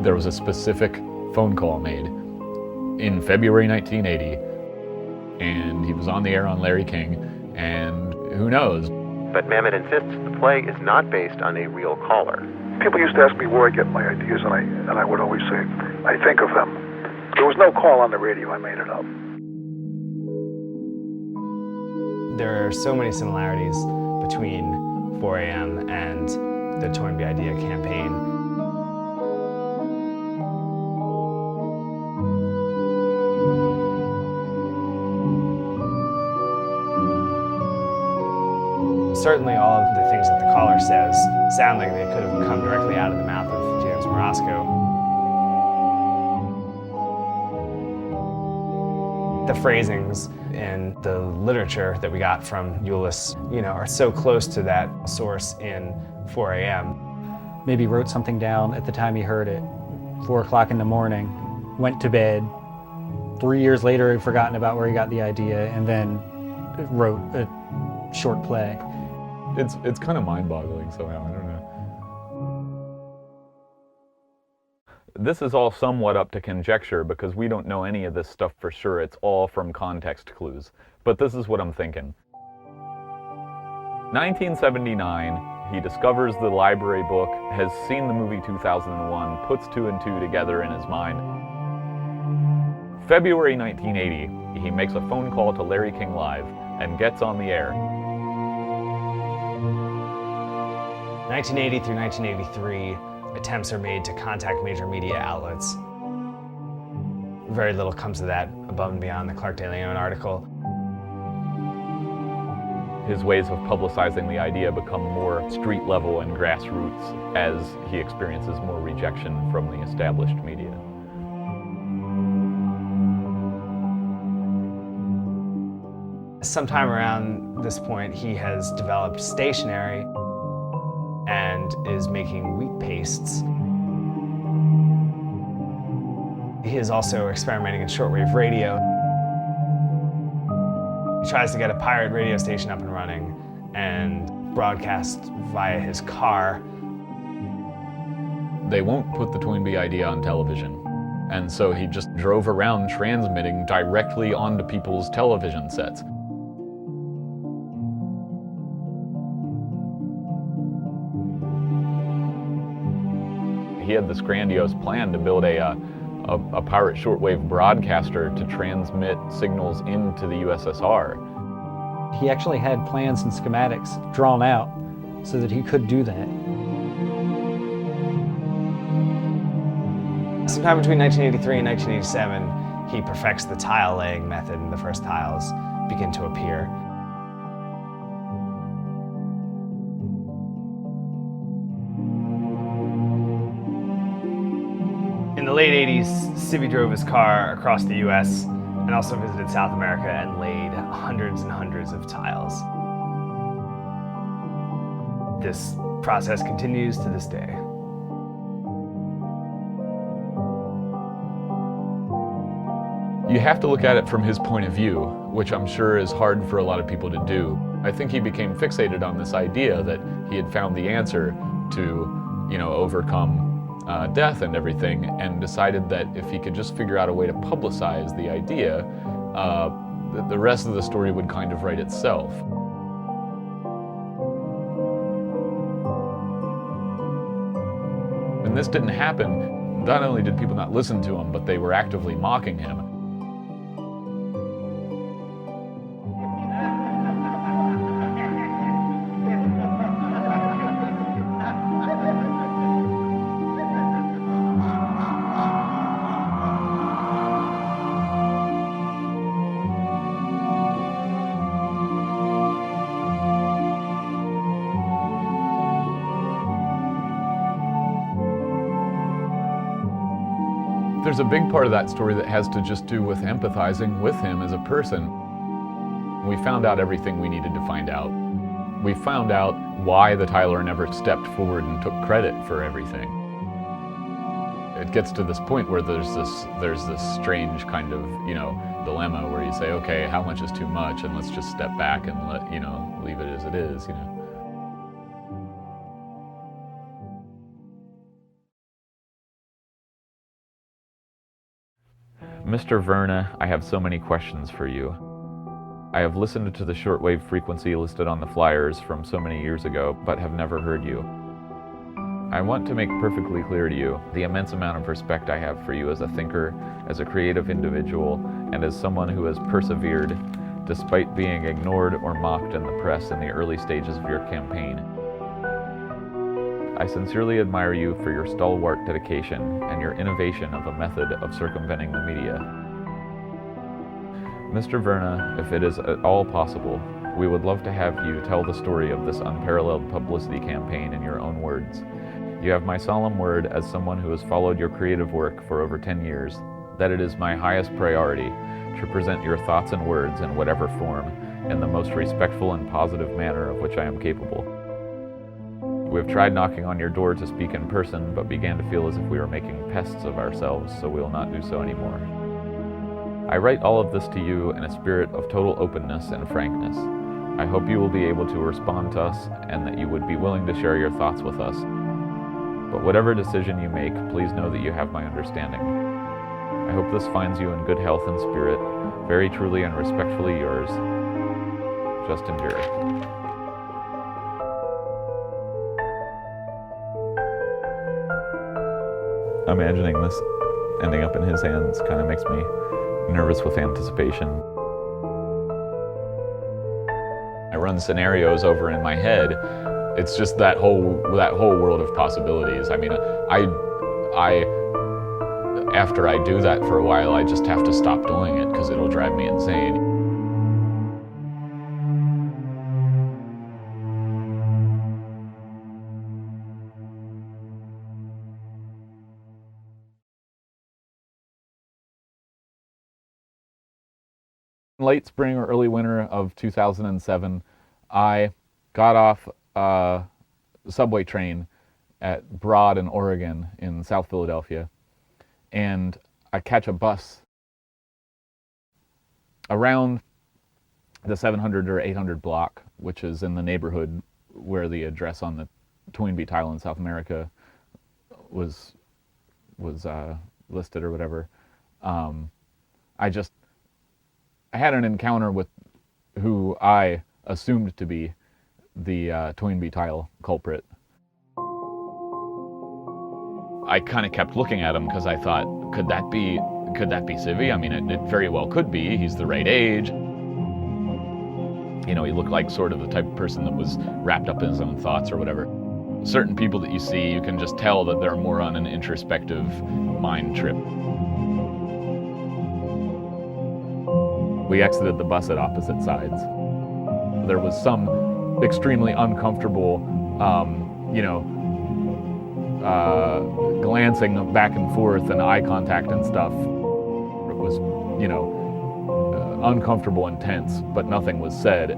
there was a specific phone call made in February 1980, and he was on the air on Larry King, and who knows? But Mamet insists the play is not based on a real caller. People used to ask me where I get my ideas, and I would always say, I think of them. There was no call on the radio, I made it up. There are so many similarities between 4 a.m. and the Toynbee Idea campaign. Certainly all of the things that the caller says sound like they could have come directly out of the mouth of James Morosco. The phrasings in the literature that we got from Euless, are so close to that source in 4 a.m. Maybe wrote something down at the time he heard it, 4 o'clock in the morning, went to bed. 3 years later, he'd forgotten about where he got the idea, and then wrote a short play. It's kind of mind-boggling somehow, I don't know. This is all somewhat up to conjecture because we don't know any of this stuff for sure. It's all from context clues. But this is what I'm thinking. 1979, he discovers the library book, has seen the movie 2001, puts 2 and 2 together in his mind. February 1980, he makes a phone call to Larry King Live and gets on the air. 1980 through 1983, attempts are made to contact major media outlets. Very little comes of that above and beyond the Clark Daily News article. His ways of publicizing the idea become more street level and grassroots as he experiences more rejection from the established media. Sometime around this point, he has developed stationery and is making wheat pastes. He is also experimenting in shortwave radio. He tries to get a pirate radio station up and running and broadcast via his car. They won't put the Toynbee idea on television. And so he just drove around transmitting directly onto people's television sets. He had this grandiose plan to build a pirate shortwave broadcaster to transmit signals into the USSR. He actually had plans and schematics drawn out so that he could do that. Sometime between 1983 and 1987, he perfects the tile laying method and the first tiles begin to appear. In the late 80s, Civvy drove his car across the US and also visited South America and laid hundreds and hundreds of tiles. This process continues to this day. You have to look at it from his point of view, which I'm sure is hard for a lot of people to do. I think he became fixated on this idea that he had found the answer to, overcome death and everything, and decided that if he could just figure out a way to publicize the idea, the rest of the story would kind of write itself. When this didn't happen, not only did people not listen to him, but they were actively mocking him. There's a big part of that story that has to just do with empathizing with him as a person. We found out everything we needed to find out. We found out why the tiler never stepped forward and took credit for everything. It gets to this point where there's this strange kind of, dilemma where you say, okay, how much is too much, and let's just step back and leave it as it is, Mr. Verna, I have so many questions for you. I have listened to the shortwave frequency listed on the flyers from so many years ago, but have never heard you. I want to make perfectly clear to you the immense amount of respect I have for you as a thinker, as a creative individual, and as someone who has persevered despite being ignored or mocked in the press in the early stages of your campaign. I sincerely admire you for your stalwart dedication and your innovation of a method of circumventing the media. Mr. Verna, if it is at all possible, we would love to have you tell the story of this unparalleled publicity campaign in your own words. You have my solemn word as someone who has followed your creative work for over 10 years, that it is my highest priority to present your thoughts and words in whatever form, in the most respectful and positive manner of which I am capable. We have tried knocking on your door to speak in person, but began to feel as if we were making pests of ourselves, so we will not do so anymore. I write all of this to you in a spirit of total openness and frankness. I hope you will be able to respond to us and that you would be willing to share your thoughts with us. But whatever decision you make, please know that you have my understanding. I hope this finds you in good health and spirit. Very truly and respectfully yours, Justin Jerry. Imagining this ending up in his hands kind of makes me nervous with anticipation. I run scenarios over in my head It's just that whole world of possibilities. I mean, after I do that for a while, I just have to stop doing it because it'll drive me insane. Late spring or early winter of 2007, I got off a subway train at Broad in Oregon in South Philadelphia, and I catch a bus around the 700 or 800 block, which is in the neighborhood where the address on the Toynbee tile in South America was listed or whatever. I had an encounter with who I assumed to be the Toynbee tile culprit. I kind of kept looking at him because I thought, could that be Civvy? I mean, it very well could be. He's the right age. You know, he looked like sort of the type of person that was wrapped up in his own thoughts or whatever. Certain people that you see, you can just tell that they're more on an introspective mind trip. We exited the bus at opposite sides. There was some extremely uncomfortable, glancing back and forth and eye contact and stuff. It was, uncomfortable and tense, but nothing was said,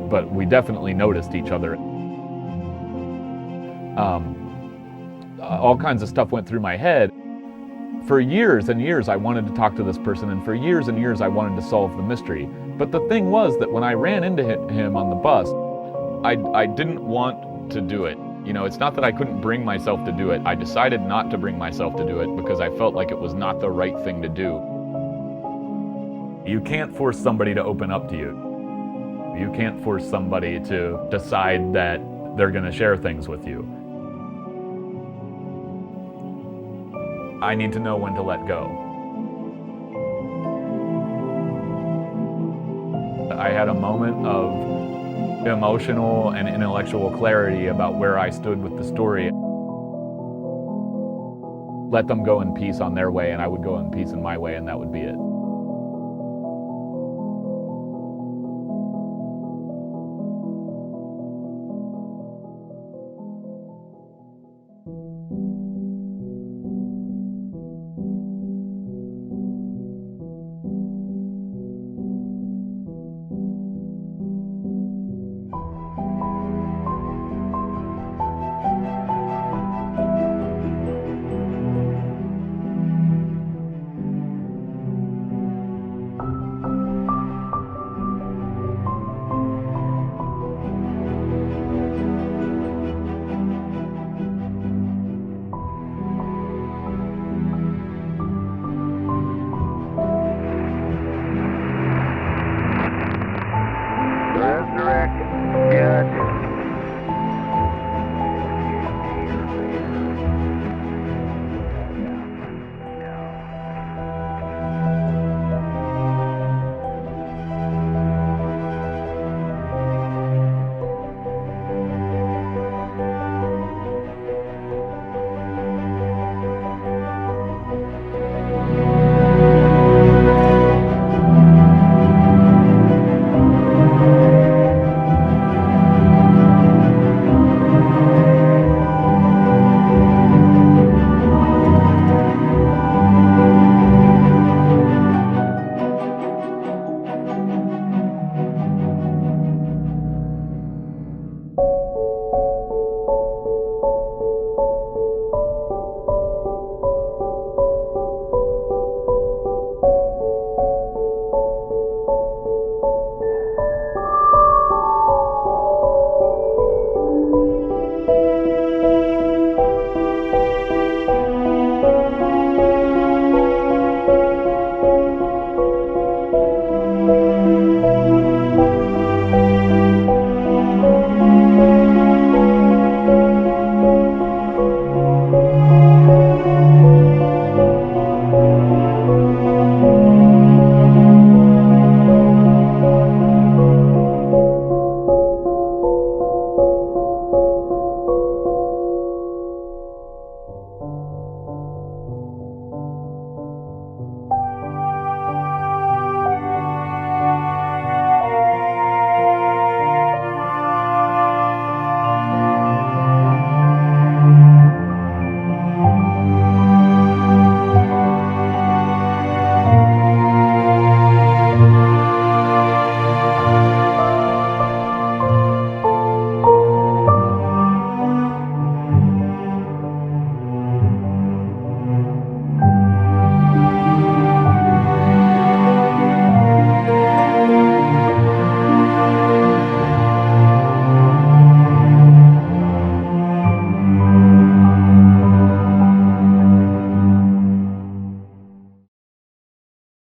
but we definitely noticed each other. All kinds of stuff went through my head. For years and years I wanted to talk to this person, and for years and years I wanted to solve the mystery. But the thing was that when I ran into him on the bus, I didn't want to do it. You know, it's not that I couldn't bring myself to do it. I decided not to bring myself to do it because I felt like it was not the right thing to do. You can't force somebody to open up to you. You can't force somebody to decide that they're going to share things with you. I need to know when to let go. I had a moment of emotional and intellectual clarity about where I stood with the story. Let them go in peace on their way, and I would go in peace in my way, and that would be it.